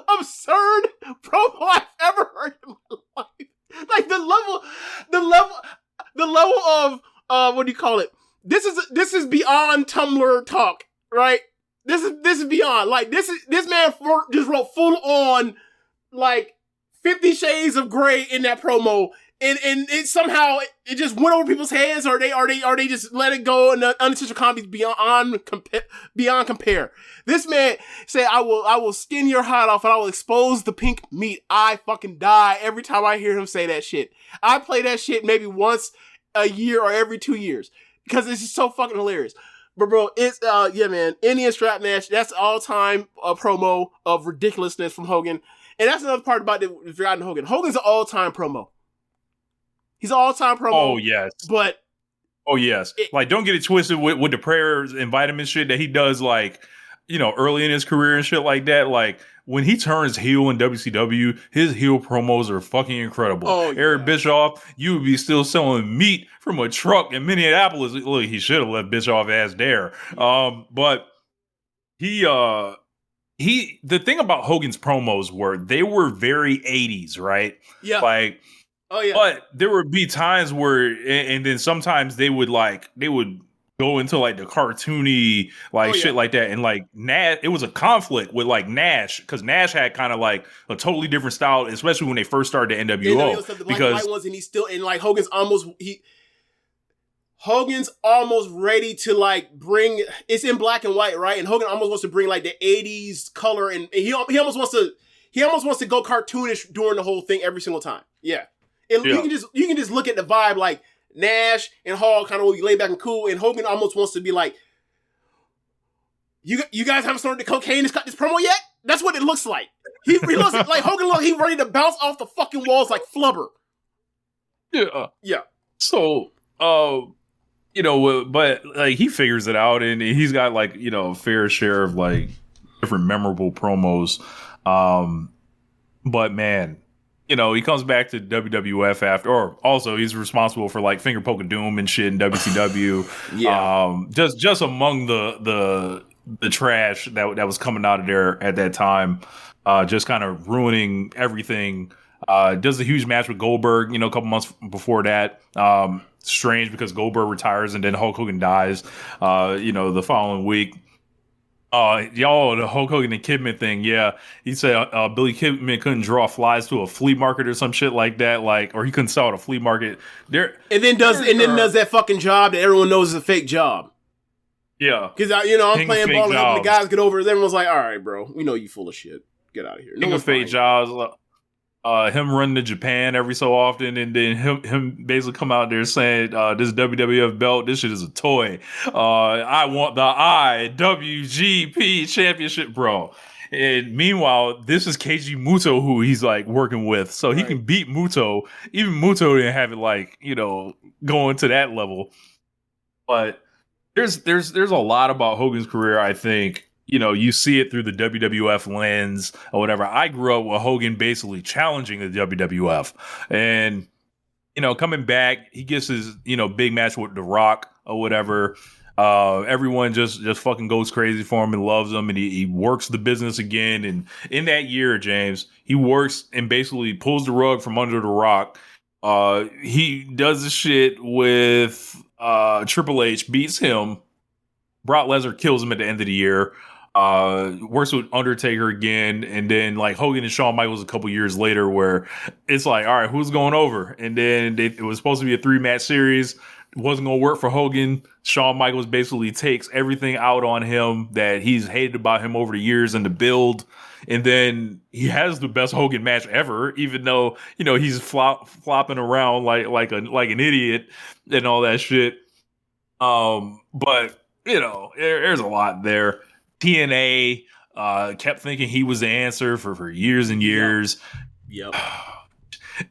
absurd promo I've ever heard in my life. Like the level of what do you call it? This is beyond Tumblr talk, right? This is beyond. Like this man just wrote full on like 50 Shades of Grey in that promo, and it somehow it just went over people's heads, or they just let it go, and the unintentional comedy beyond compare. This man said, I will skin your hide off and I will expose the pink meat. I fucking die every time I hear him say that shit. I play that shit maybe once a year or every 2 years because it's just so fucking hilarious. But bro, it's yeah, man. Indian strap match. That's all time promo of ridiculousness from Hogan, and that's another part about the Forgotten Hogan. Hogan's an all time promo. He's an all time promo. Oh yes, but like don't get it twisted with the prayers and vitamin shit that he does, like early in his career and shit like that. Like when he turns heel in WCW, his heel promos are fucking incredible. Oh, yeah. Eric Bischoff, you would be still selling meat from a truck in Minneapolis. Look, he should have left Bischoff ass there. But the thing about Hogan's promos were they were very 80s, right? Yeah. Like, oh yeah. But there would be times where, and then sometimes they would go into like the cartoony shit like that, and like Nash, it was a conflict with like Nash, because Nash had kind of like a totally different style, especially when they first started the NWO. Because white ones, and he's still, and like Hogan's almost ready to like bring, it's in black and white, right? And Hogan almost wants to bring like the 80s color, and he almost wants to go cartoonish during the whole thing every single time. Yeah. And you can just look at the vibe, like Nash and Hall kind of will be laid back and cool, and Hogan almost wants to be like, you guys haven't started the cocaine and cut this promo yet? That's what it looks like. He looks like Hogan he ready to bounce off the fucking walls like Flubber. Yeah. Yeah. So, but like he figures it out, and he's got like, a fair share of like different memorable promos. But man, he comes back to WWF after, or also he's responsible for like finger poking doom and shit in WCW. Yeah. Just among the trash that was coming out of there at that time, just kind of ruining everything. Does a huge match with Goldberg, a couple months before that. Strange because Goldberg retires and then Hulk Hogan dies, the following week. The Hulk Hogan and Kidman thing, yeah. He said Billy Kidman couldn't draw flies to a flea market or some shit like that, or he couldn't sell at a flea market. And then does that fucking job that everyone knows is a fake job. Yeah, because I'm playing ball and helping the guys get over it. Everyone's like, "All right, bro, we know you full of shit. Get out of here." No fake jobs. Him running to Japan every so often, and then him basically come out there saying, this WWF belt, this shit is a toy. I want the IWGP championship, bro. And meanwhile, this is Keiji Muto who he's like working with, so he can beat Muto. Even Muto didn't have it going to that level. But there's a lot about Hogan's career, I think. You see it through the WWF lens or whatever. I grew up with Hogan basically challenging the WWF, and coming back, he gets his big match with The Rock or whatever. Everyone just fucking goes crazy for him and loves him, and he works the business again. And in that year, James, he works and basically pulls the rug from under The Rock. He does the shit with Triple H beats him. Brock Lesnar kills him at the end of the year. Works with Undertaker again, and then like Hogan and Shawn Michaels a couple years later, where it's like, all right, who's going over? And then it was supposed to be a 3-match series. It wasn't going to work for Hogan. Shawn Michaels basically takes everything out on him that he's hated about him over the years in the build. And then he has the best Hogan match ever, even though, he's flopping around like an idiot and all that shit. But there's a lot there. TNA kept thinking he was the answer for years and years. Yep.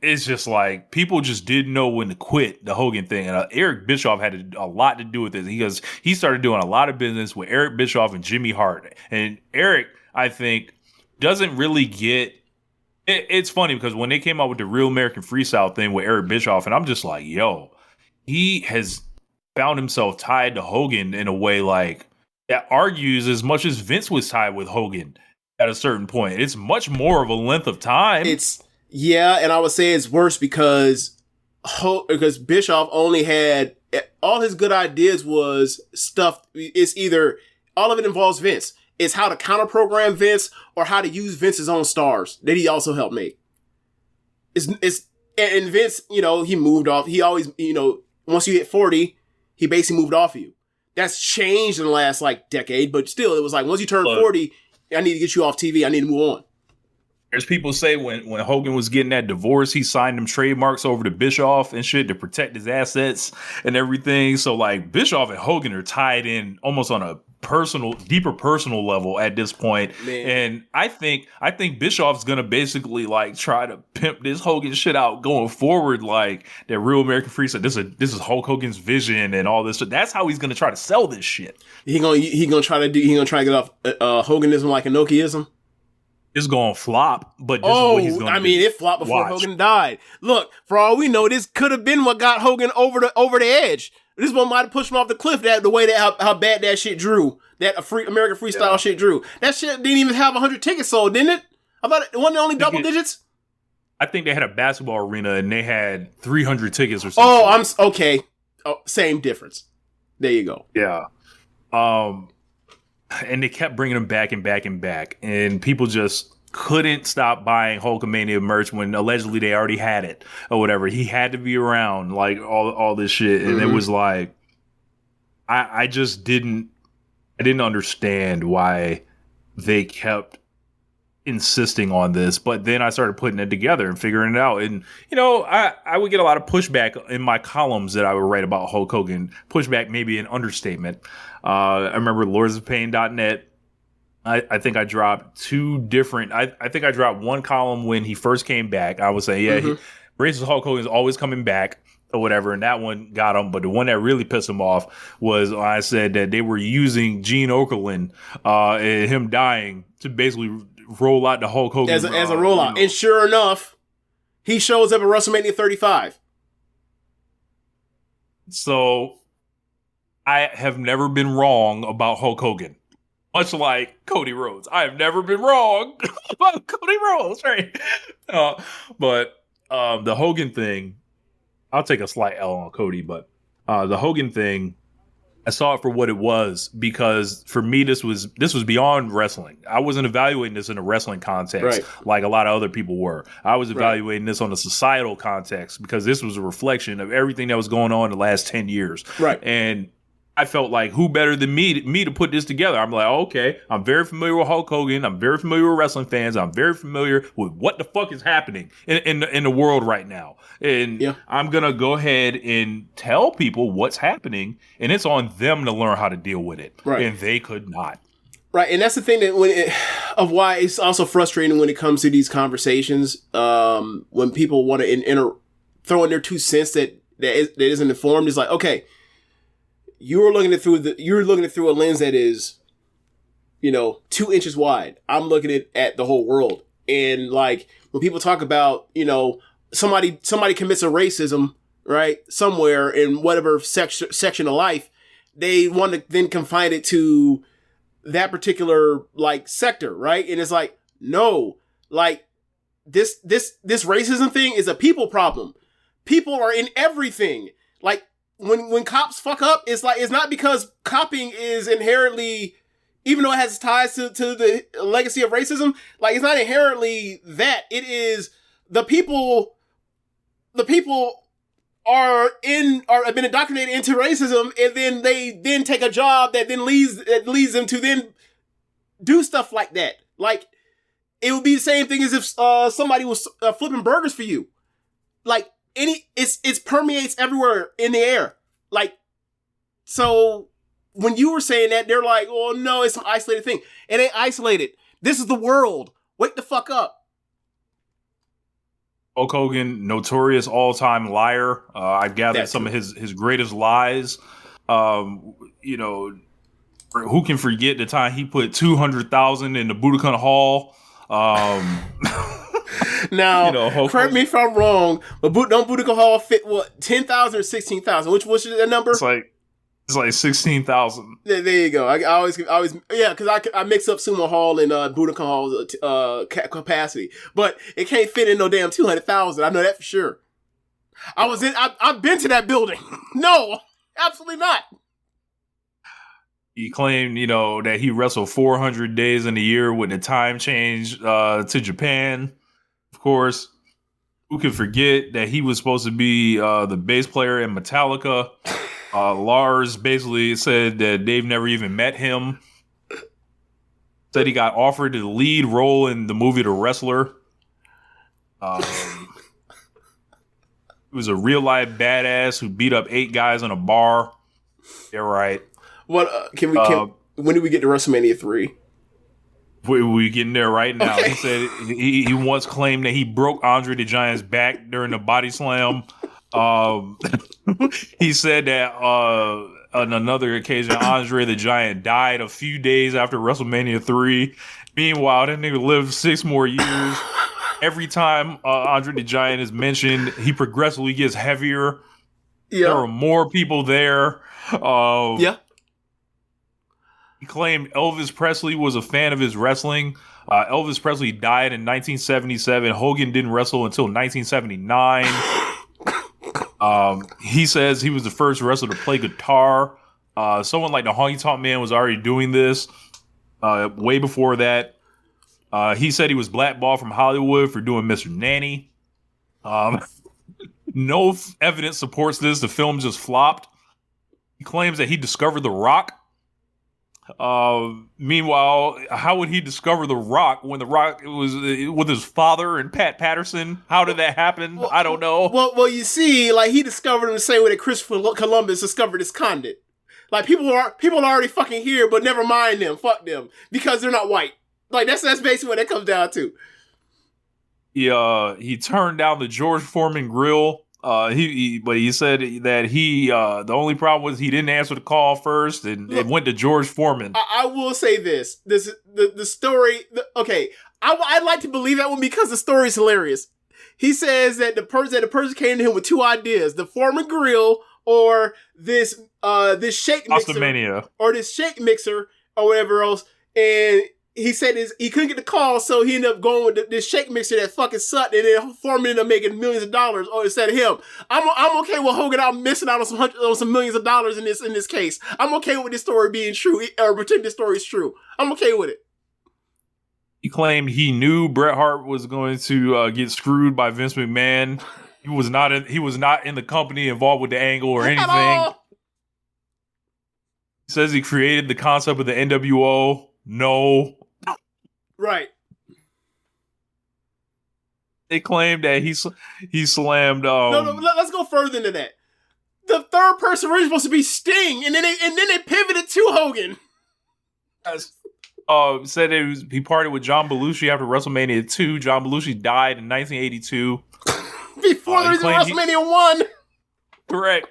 It's just like people just didn't know when to quit the Hogan thing. And Eric Bischoff had a lot to do with this because he started doing a lot of business with Eric Bischoff and Jimmy Hart. And Eric, I think, doesn't really get it's funny because when they came out with the Real American Freestyle thing with Eric Bischoff, and I'm just like, yo, he has found himself tied to Hogan in a way like that argues as much as Vince was tied with Hogan at a certain point. It's much more of a length of time. And I would say it's worse because Bischoff only had all his good ideas was stuff. It's either all of it involves Vince. It's how to counter program Vince or how to use Vince's own stars that he also helped make. And Vince, he moved off. He always, once you hit 40, he basically moved off of you. That's changed in the last decade, but still, it was like once you turn 40, I need to get you off TV. I need to move on. There's people say when Hogan was getting that divorce, he signed them trademarks over to Bischoff and shit to protect his assets and everything. So Bischoff and Hogan are tied in almost on a deeper personal level at this point. Man. And I think Bischoff's gonna basically try to pimp this Hogan shit out going forward, that Real American Freestyle. This is Hulk Hogan's vision and all this shit. That's how he's gonna try to sell this shit. He gonna try to get off Hoganism like Inokiism. It's gonna flop, but this is what he's gonna do. It flopped before Hogan died. Look, for all we know, this could have been what got Hogan over the edge. This one might have pushed him off the cliff. The way that how bad that shit drew, that American Freestyle shit drew. That shit didn't even have 100 tickets sold, didn't it? I thought it wasn't only double digits. I think they had a basketball arena and they had 300 tickets or something. Oh, okay. Oh, same difference. There you go. Yeah. And they kept bringing them back and back and back. And people just couldn't stop buying Hulkamania merch when allegedly they already had it or whatever. He had to be around, all this shit. And it was I just didn't understand why they kept insisting on this. But then I started putting it together and figuring it out. And, I would get a lot of pushback in my columns that I would write about Hulk Hogan. Pushback, maybe an understatement. I remember lordsofpain.net. I think I dropped two different. I think I dropped one column when he first came back. I would say, racist Hulk Hogan is always coming back or whatever, and that one got him. But the one that really pissed him off was I said that they were using Gene Okerlund and him dying to basically roll out the Hulk Hogan as a rollout. And sure enough, he shows up at WrestleMania 35. So I have never been wrong about Hulk Hogan. Much like Cody Rhodes. I have never been wrong about Cody Rhodes, right? But the Hogan thing, I'll take a slight L on Cody, but the Hogan thing, I saw it for what it was because for me, this was beyond wrestling. I wasn't evaluating this in a wrestling context like a lot of other people were. I was evaluating this on a societal context because this was a reflection of everything that was going on in the last 10 years. Right. And I felt like who better than me to put this together? I'm like, okay, I'm very familiar with Hulk Hogan. I'm very familiar with wrestling fans. I'm very familiar with what the fuck is happening in the world right now. And I'm going to go ahead and tell people what's happening. And it's on them to learn how to deal with it. Right. And they could not. Right. And that's the thing that of why it's also frustrating when it comes to these conversations. When people want to throw in their 2 cents that isn't informed. It's like, okay, you're looking at it through a lens that is, 2 inches wide. I'm looking at the whole world. And when people talk about, somebody commits a racism, right, somewhere in whatever section of life, they want to then confine it to that particular sector, right? And it's like, no, this racism thing is a people problem. People are in everything. when cops fuck up, it's not because copping is inherently, even though it has ties to the legacy of racism, like it's not inherently that. It is the people have been indoctrinated into racism, and then they take a job that leads them to then do stuff like that. Like, it would be the same thing as if somebody was flipping burgers for you. Like, it permeates everywhere in the air. Like, so when you were saying that, they're like, oh no, it's an isolated thing. It ain't isolated. This is the world. Wake the fuck up. Hulk Hogan, notorious all-time liar. I gathered some of his greatest lies. You know, who can forget the time he put 200,000 in the Budokan Hall? Now, correct me if I'm wrong, but don't Budokan Hall fit what, 10,000 or 16,000? Which the number? It's like 16,000. There you go. I always, yeah, because I mix up Sumo Hall and Budokan Hall's capacity, but it can't fit in no damn 200,000. I know that for sure. I've been to that building. No, absolutely not. He claimed, that he wrestled 400 days in a year when the time changed to Japan. Of course, who can forget that he was supposed to be the bass player in Metallica? Lars basically said that they've never even met him. Said he got offered the lead role in the movie The Wrestler. He was a real life badass who beat up 8 guys in a bar. Yeah, right. What when do we get to WrestleMania 3? We getting there right now. Okay. He said he once claimed that he broke Andre the Giant's back during the body slam. He said that on another occasion, Andre the Giant died a few days after WrestleMania 3. Meanwhile, that nigga lived 6 more years. Every time Andre the Giant is mentioned, he progressively gets heavier. Yeah. There are more people there. Yeah. He claimed Elvis Presley was a fan of his wrestling. Elvis Presley died in 1977. Hogan didn't wrestle until 1979. He says he was the first wrestler to play guitar. Someone like the Honky Tonk Man was already doing this way before that. He said he was blackballed from Hollywood for doing Mr. Nanny. No evidence supports this. The film just flopped. He claims that he discovered The Rock. Meanwhile, how would he discover The Rock when The Rock was with his father and Pat Patterson? How did that happen? I don't know. Well, you see, like, he discovered him the same way that Christopher Columbus discovered his continent. Like, people are already fucking here, but never mind them. Fuck them, because they're not white. Like, that's basically what it comes down to. He turned down the George Foreman grill. But he said that the only problem was he didn't answer the call first, and it went to George Foreman. I will say this: the story. Okay, I'd like to believe that one because the story is hilarious. He says that the person came to him with 2 ideas: the Foreman grill or this shake mixer, or this shake mixer or whatever else, and he said he couldn't get the call, so he ended up going with this shake mixer that fucking sucked, and then Foreman ended up making millions of dollars instead of him. I'm okay with Hogan out missing out on some millions of dollars in this case. I'm okay with this story being true, or pretend this story is true. I'm okay with it. He claimed he knew Bret Hart was going to get screwed by Vince McMahon. He was not in the company involved with the angle or anything. He says he created the concept of the NWO. No. Right. They claimed that he slammed. No, let's go further into that. The third person was supposed to be Sting, and then they pivoted to Hogan. Said he partied with John Belushi after WrestleMania 2. John Belushi died in 1982. Before there was WrestleMania 1. Correct.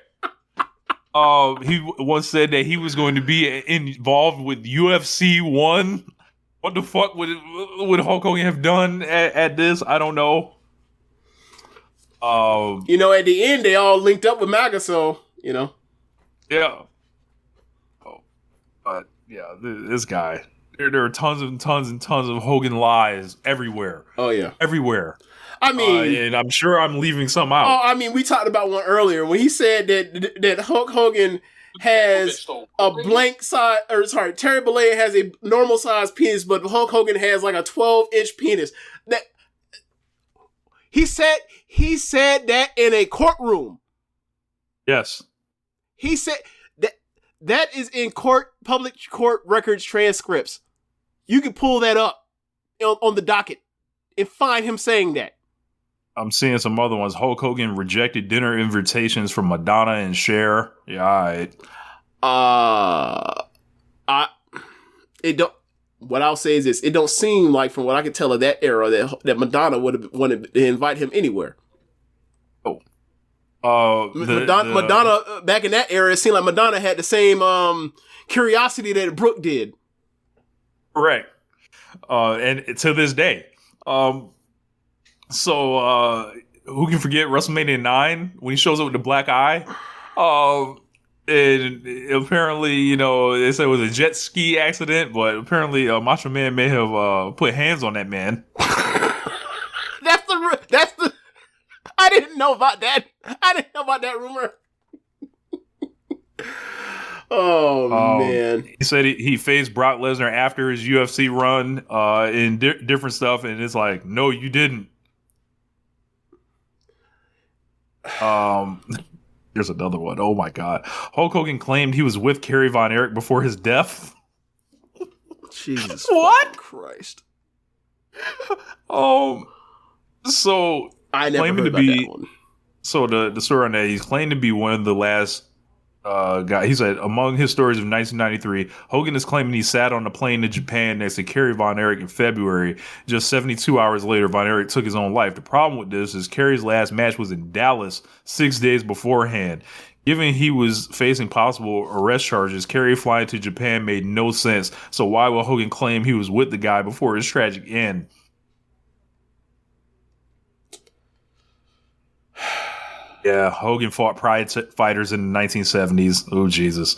He once said that he was going to be involved with UFC 1. What the fuck would Hulk Hogan have done at this? I don't know. At the end, they all linked up with MAGA, so, Yeah. But, yeah, this guy. There are tons and tons and tons of Hogan lies everywhere. Oh, yeah. Everywhere. I mean, and I'm sure I'm leaving some out. Oh, I mean, we talked about one earlier when he said that Hulk Hogan has a blank size, or sorry, Terry Bollea has a normal size penis, but Hulk Hogan has like a 12-inch penis. That he said that in a courtroom. Yes, he said that is in public court records transcripts. You can pull that up on the docket and find him saying that. I'm seeing some other ones. Hulk Hogan rejected dinner invitations from Madonna and Cher. Yeah, all right. What I'll say is this: it don't seem like, from what I can tell of that era, that Madonna would have wanted to invite him anywhere. Madonna back in that era, it seemed like Madonna had the same curiosity that Brooke did. Correct. And to this day. So who can forget WrestleMania 9 when he shows up with the black eye? And apparently, they said it was a jet ski accident, but apparently Macho Man may have put hands on that man. That's the. I didn't know about that. I didn't know about that rumor. Oh, man. He said he faced Brock Lesnar after his UFC run in different stuff, and it's like, no, you didn't. Here's another one. Oh my God. Hulk Hogan claimed he was with Kerry Von Erich before his death. Jesus. What? Christ. So I never heard about that one. So the story on that, he's claimed to be one of the last guy. He said among his stories of 1993, Hogan is claiming he sat on a plane to Japan next to Kerry Von Erich in February. Just 72 hours later, Von Erich took his own life. The problem with this is Kerry's last match was in Dallas 6 days beforehand. Given he was facing possible arrest charges, Kerry flying to Japan made no sense. So why would Hogan claim he was with the guy before his tragic end? Yeah, Hogan fought pride fighters in the 1970s. Oh, Jesus.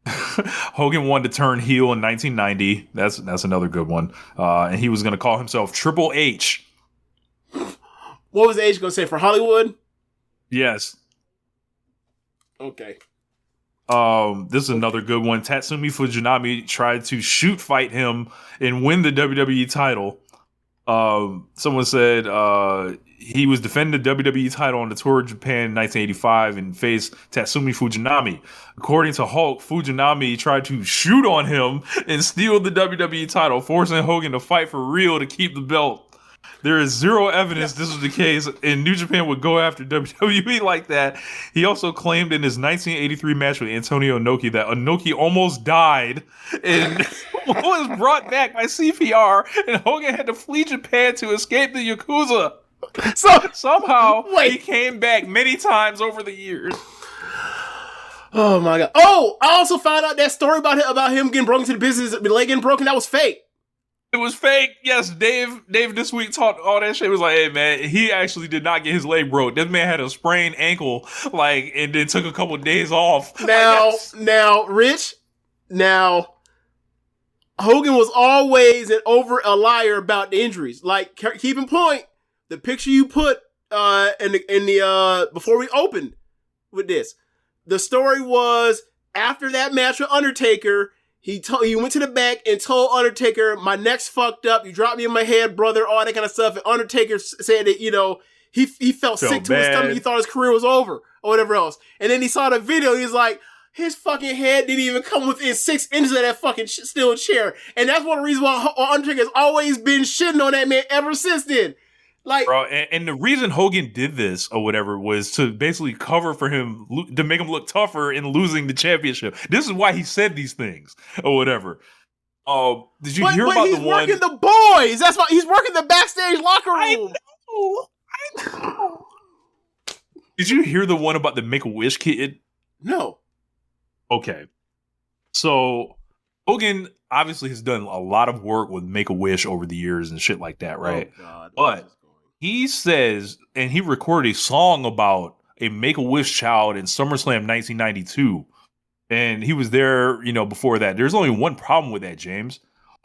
Hogan wanted to turn heel in 1990. That's another good one. And he was going to call himself Triple H. What was H going to say, for Hollywood? Yes. Okay. This is another good one. Tatsumi Fujinami tried to shoot fight him and win the WWE title. Someone said he was defending the WWE title on the tour of Japan in 1985 and faced Tatsumi Fujinami. According to Hulk, Fujinami tried to shoot on him and steal the WWE title, forcing Hogan to fight for real to keep the belt. There is zero evidence this was the case, and New Japan would go after WWE like that. He also claimed in his 1983 match with Antonio Inoki that Inoki almost died and was brought back by CPR, and Hogan had to flee Japan to escape the Yakuza. So somehow he came back many times over the years. Oh my God! Oh, I also found out that story about him getting broken to the business, leg getting broken. That was fake. It was fake. Yes, Dave this week talked all that shit. It was like, hey man, he actually did not get his leg broke. This man had a sprained ankle, and then took a couple of days off. Now, Rich, Hogan was always a liar about the injuries. Like, keep in point, the picture you put in the before we opened with this, the story was after that match with Undertaker. He went to the back and told Undertaker, my neck's fucked up. You dropped me in my head, brother, all that kind of stuff. And Undertaker said that, he felt sick to his stomach. He thought his career was over or whatever else. And then he saw the video. He's like, his fucking head didn't even come within 6 inches of that fucking steel chair. And that's one of the reasons why Undertaker has always been shitting on that man ever since then. Like, bro, and the reason Hogan did this or whatever was to basically cover for him, to make him look tougher in losing the championship. This is why he said these things or whatever. Did you hear about the one? He's working the boys. That's why he's working the backstage locker room. I know. Did you hear the one about the Make-A-Wish kid? No. Okay. So Hogan obviously has done a lot of work with Make-A-Wish over the years and shit like that, right? Oh, God. But he says, and he recorded a song about a Make-A-Wish child in SummerSlam 1992. And he was there, before that. There's only one problem with that, James.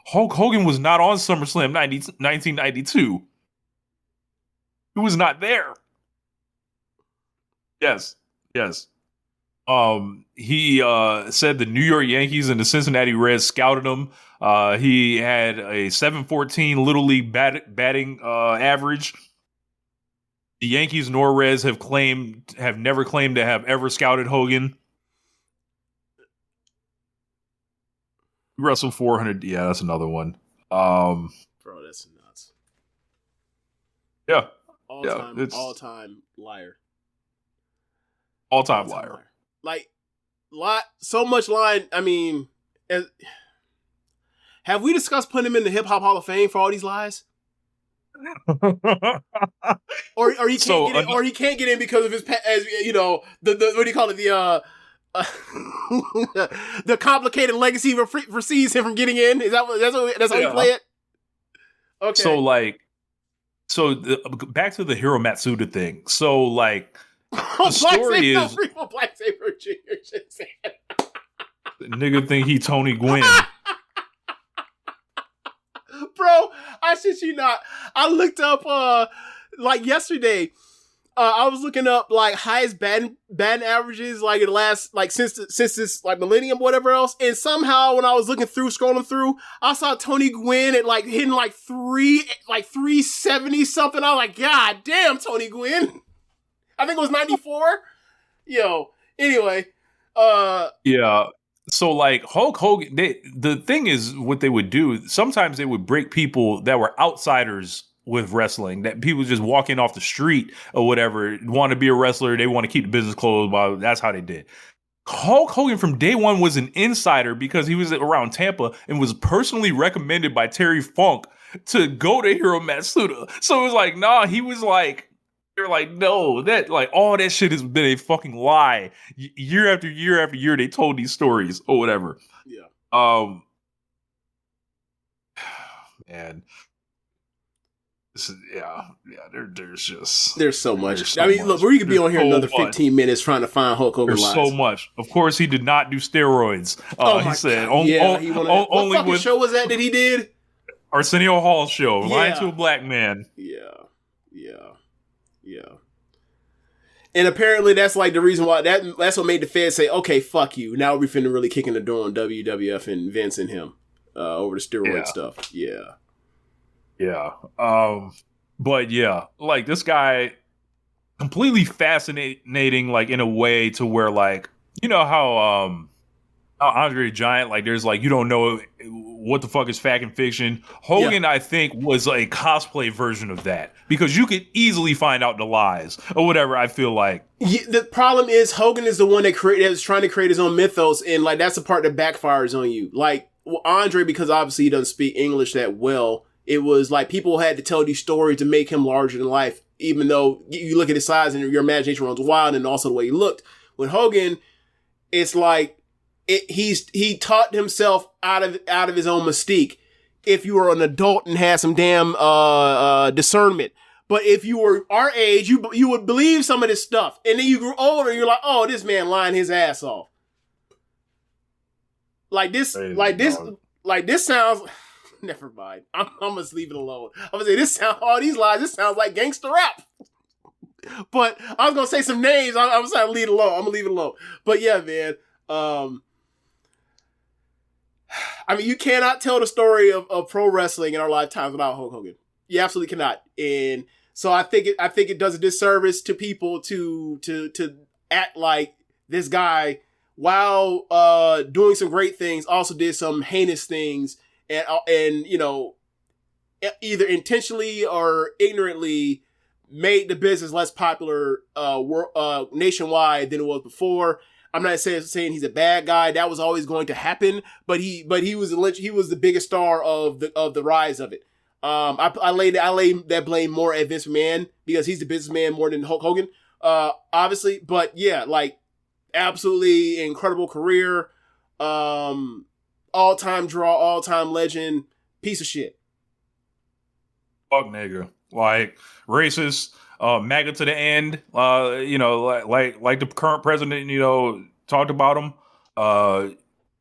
Hulk Hogan was not on SummerSlam 1992. He was not there. Yes. He said the New York Yankees and the Cincinnati Reds scouted him. He had a 714 Little League batting average. The Yankees nor Reds have never claimed to have ever scouted Hogan. He wrestled 400. Yeah, that's another one. Bro, that's nuts. Yeah. All-time liar. All-time liar. Like, so much lying. I mean, have we discussed putting him in the Hip Hop Hall of Fame for all these lies? or he can't get in, or he can't get in because of his, as you know, the what do you call it? The complicated legacy precedes him from getting in. Is that's how you play it? Okay. Back to the Hiro Matsuda thing. So like, the story is Black Saber Jr. Nigga think he Tony Gwynn. Bro, I shit you not. I looked up like yesterday. I was looking up like highest batting averages like in the last like since this like millennium, whatever else. And somehow when I was scrolling through, I saw Tony Gwynn at like hitting like 370 something. I was like, God damn, Tony Gwynn. I think it was 94. Yo. Anyway. Yeah. So like Hulk Hogan, the thing is what they would do, sometimes they would break people that were outsiders with wrestling, that people just walking off the street or whatever, want to be a wrestler, they want to keep the business closed, but that's how they did. Hulk Hogan from day one was an insider because he was around Tampa and was personally recommended by Terry Funk to go to Hiro Matsuda. So it was like, nah, he was like, they're like, no, that like all that shit has been a fucking lie. Year after year after year, they told these stories or whatever. Yeah. Man. There's so much. I mean, look, we could be on here another 15 minutes trying to find Hulk Hogan lies. There's so much. Of course, he did not do steroids. He said only what fucking show was that he did? Arsenio Hall show, Lying to a Black Man. Yeah. And apparently that's like the reason why that's what made the feds say, okay, fuck you. Now we're finna really kicking the door on WWF and Vince and him over the steroid stuff. Yeah. But yeah, like this guy completely fascinating, like in a way to where like, you know how Andre the Giant, like there's like, you don't know what the fuck is fact and fiction. Hogan, I think, was a cosplay version of that because you could easily find out the lies or whatever. I feel like the problem is Hogan is the one that was trying to create his own mythos, and like that's the part that backfires on you. Like Andre, because obviously he doesn't speak English that well, it was like people had to tell these stories to make him larger than life, even though you look at his size and your imagination runs wild, and also the way he looked. With Hogan, it's like he taught himself out of his own mystique. If you were an adult and had some damn discernment, but if you were our age, you would believe some of this stuff, and then you grew older, and you're like, oh, this man lying his ass off. Like this sounds. Never mind. I'm gonna leave it alone. I'm gonna say all these lies. This sounds like gangster rap. But I was gonna say some names. I'm gonna leave it alone. I'm gonna leave it alone. But yeah, man. I mean, you cannot tell the story of pro wrestling in our lifetimes without Hulk Hogan. You absolutely cannot. And so I think it does a disservice to people to act like this guy, while doing some great things, also did some heinous things, and you know, either intentionally or ignorantly made the business less popular nationwide than it was before. I'm not saying he's a bad guy. That was always going to happen, but he was the biggest star of the rise of it. I lay that blame more at Vince McMahon because he's the businessman more than Hulk Hogan, obviously. But yeah, like absolutely incredible career, all-time draw, all-time legend, piece of shit. Fuck nigga, like racist. MAGA to the end, you know, like the current president, you know, talked about him,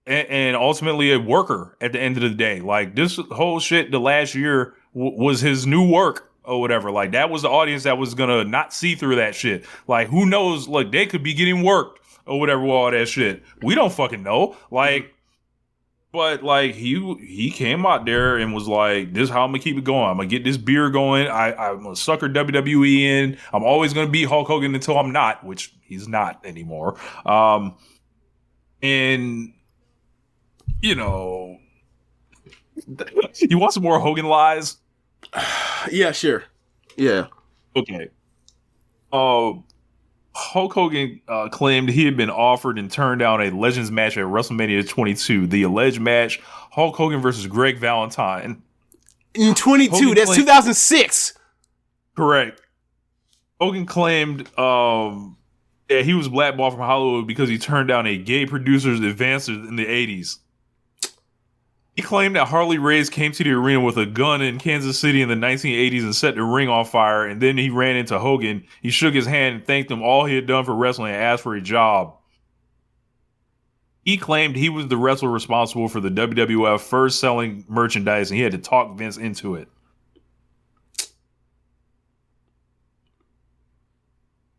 and ultimately a worker at the end of the day. Like this whole shit, the last year was his new work, or whatever. Like, that was the audience that was gonna not see through that shit. Like, who knows? Like, they could be getting worked or whatever with all that shit. We don't fucking know. Like, but like he came out there and was like, "This is how I'm gonna keep it going. I'm gonna get this beer going. I'm gonna sucker WWE in. I'm always gonna be Hulk Hogan until I'm not," which he's not anymore. And you know, you want some more Hogan lies? Yeah, sure. Yeah. Okay. Hulk Hogan claimed he had been offered and turned down a Legends match at WrestleMania 22. The alleged match, Hulk Hogan versus Greg Valentine. In 22, that's 2006. Correct. Hogan claimed that he was blackballed from Hollywood because he turned down a gay producer's advances in the 80s. He claimed that Harley Race came to the arena with a gun in Kansas City in the 1980s and set the ring on fire, and then he ran into Hogan. He shook his hand and thanked him all he had done for wrestling and asked for a job. He claimed he was the wrestler responsible for the WWF first selling merchandise, and he had to talk Vince into it.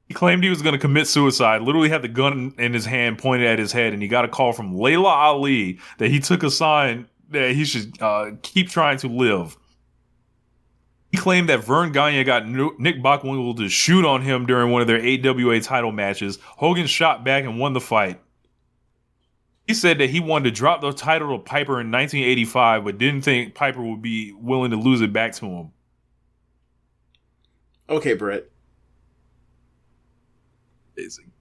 He claimed he was going to commit suicide, literally had the gun in his hand pointed at his head, and he got a call from Layla Ali that he took a sign that he should keep trying to live. He claimed that Vern Gagne got Nick Bockwinkel to shoot on him during one of their AWA title matches. Hogan shot back and won the fight. He said that he wanted to drop the title to Piper in 1985, but didn't think Piper would be willing to lose it back to him. Okay, Brett. Amazing.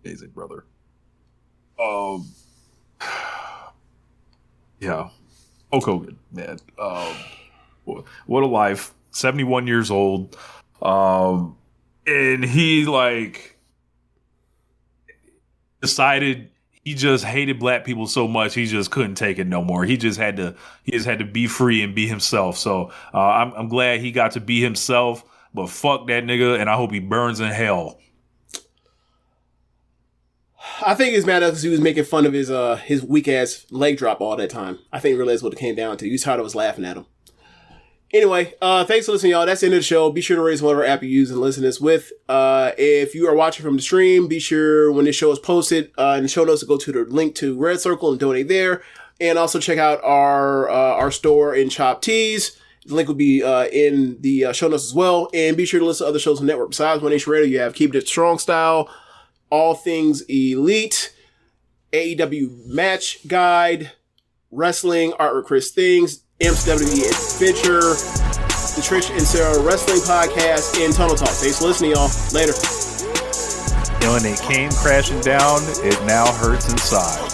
Amazing, brother. Yeah. Hulk Hogan, man. What a life. 71 years old. And he like decided he just hated black people so much he just couldn't take it no more. He just had to be free and be himself. So I'm glad he got to be himself, but fuck that nigga, and I hope he burns in hell. I think he's mad at us because he was making fun of his weak ass leg drop all that time. I think really that's what it came down to. He was tired of us laughing at him. Anyway, thanks for listening, y'all. That's the end of the show. Be sure to raise whatever app you use and listen to this with. If you are watching from the stream, be sure when this show is posted in the show notes to go to the link to Red Circle and donate there. And also check out our store in Chop Tees. The link will be in the show notes as well. And be sure to listen to other shows on the network. Besides One Nation Radio, you have Keepin It Strong Style, All Things Elite, AEW Match Guide, Wrestling, Art with Chris Things, MCWE Adventure, the Trish and Sarah Wrestling Podcast, and Tunnel Talk. Thanks for listening, y'all. Later. When it came crashing down, it now hurts inside.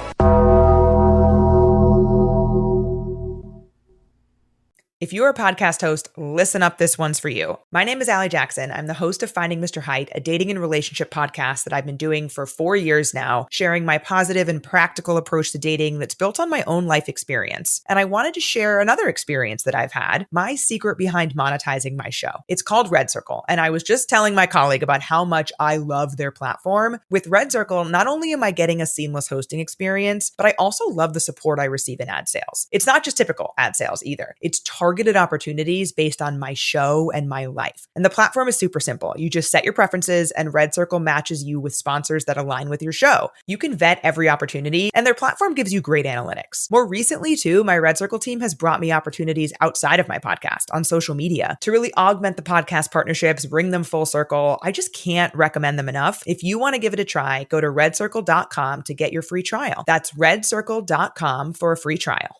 If you're a podcast host, listen up, this one's for you. My name is Allie Jackson. I'm the host of Finding Mr. Height, a dating and relationship podcast that I've been doing for 4 years now, sharing my positive and practical approach to dating that's built on my own life experience. And I wanted to share another experience that I've had, my secret behind monetizing my show. It's called Red Circle, and I was just telling my colleague about how much I love their platform. With Red Circle, not only am I getting a seamless hosting experience, but I also love the support I receive in ad sales. It's not just typical ad sales either. It's targeted opportunities based on my show and my life. And the platform is super simple. You just set your preferences and Red Circle matches you with sponsors that align with your show. You can vet every opportunity and their platform gives you great analytics. More recently too, my Red Circle team has brought me opportunities outside of my podcast on social media to really augment the podcast partnerships, bring them full circle. I just can't recommend them enough. If you want to give it a try, go to redcircle.com to get your free trial. That's redcircle.com for a free trial.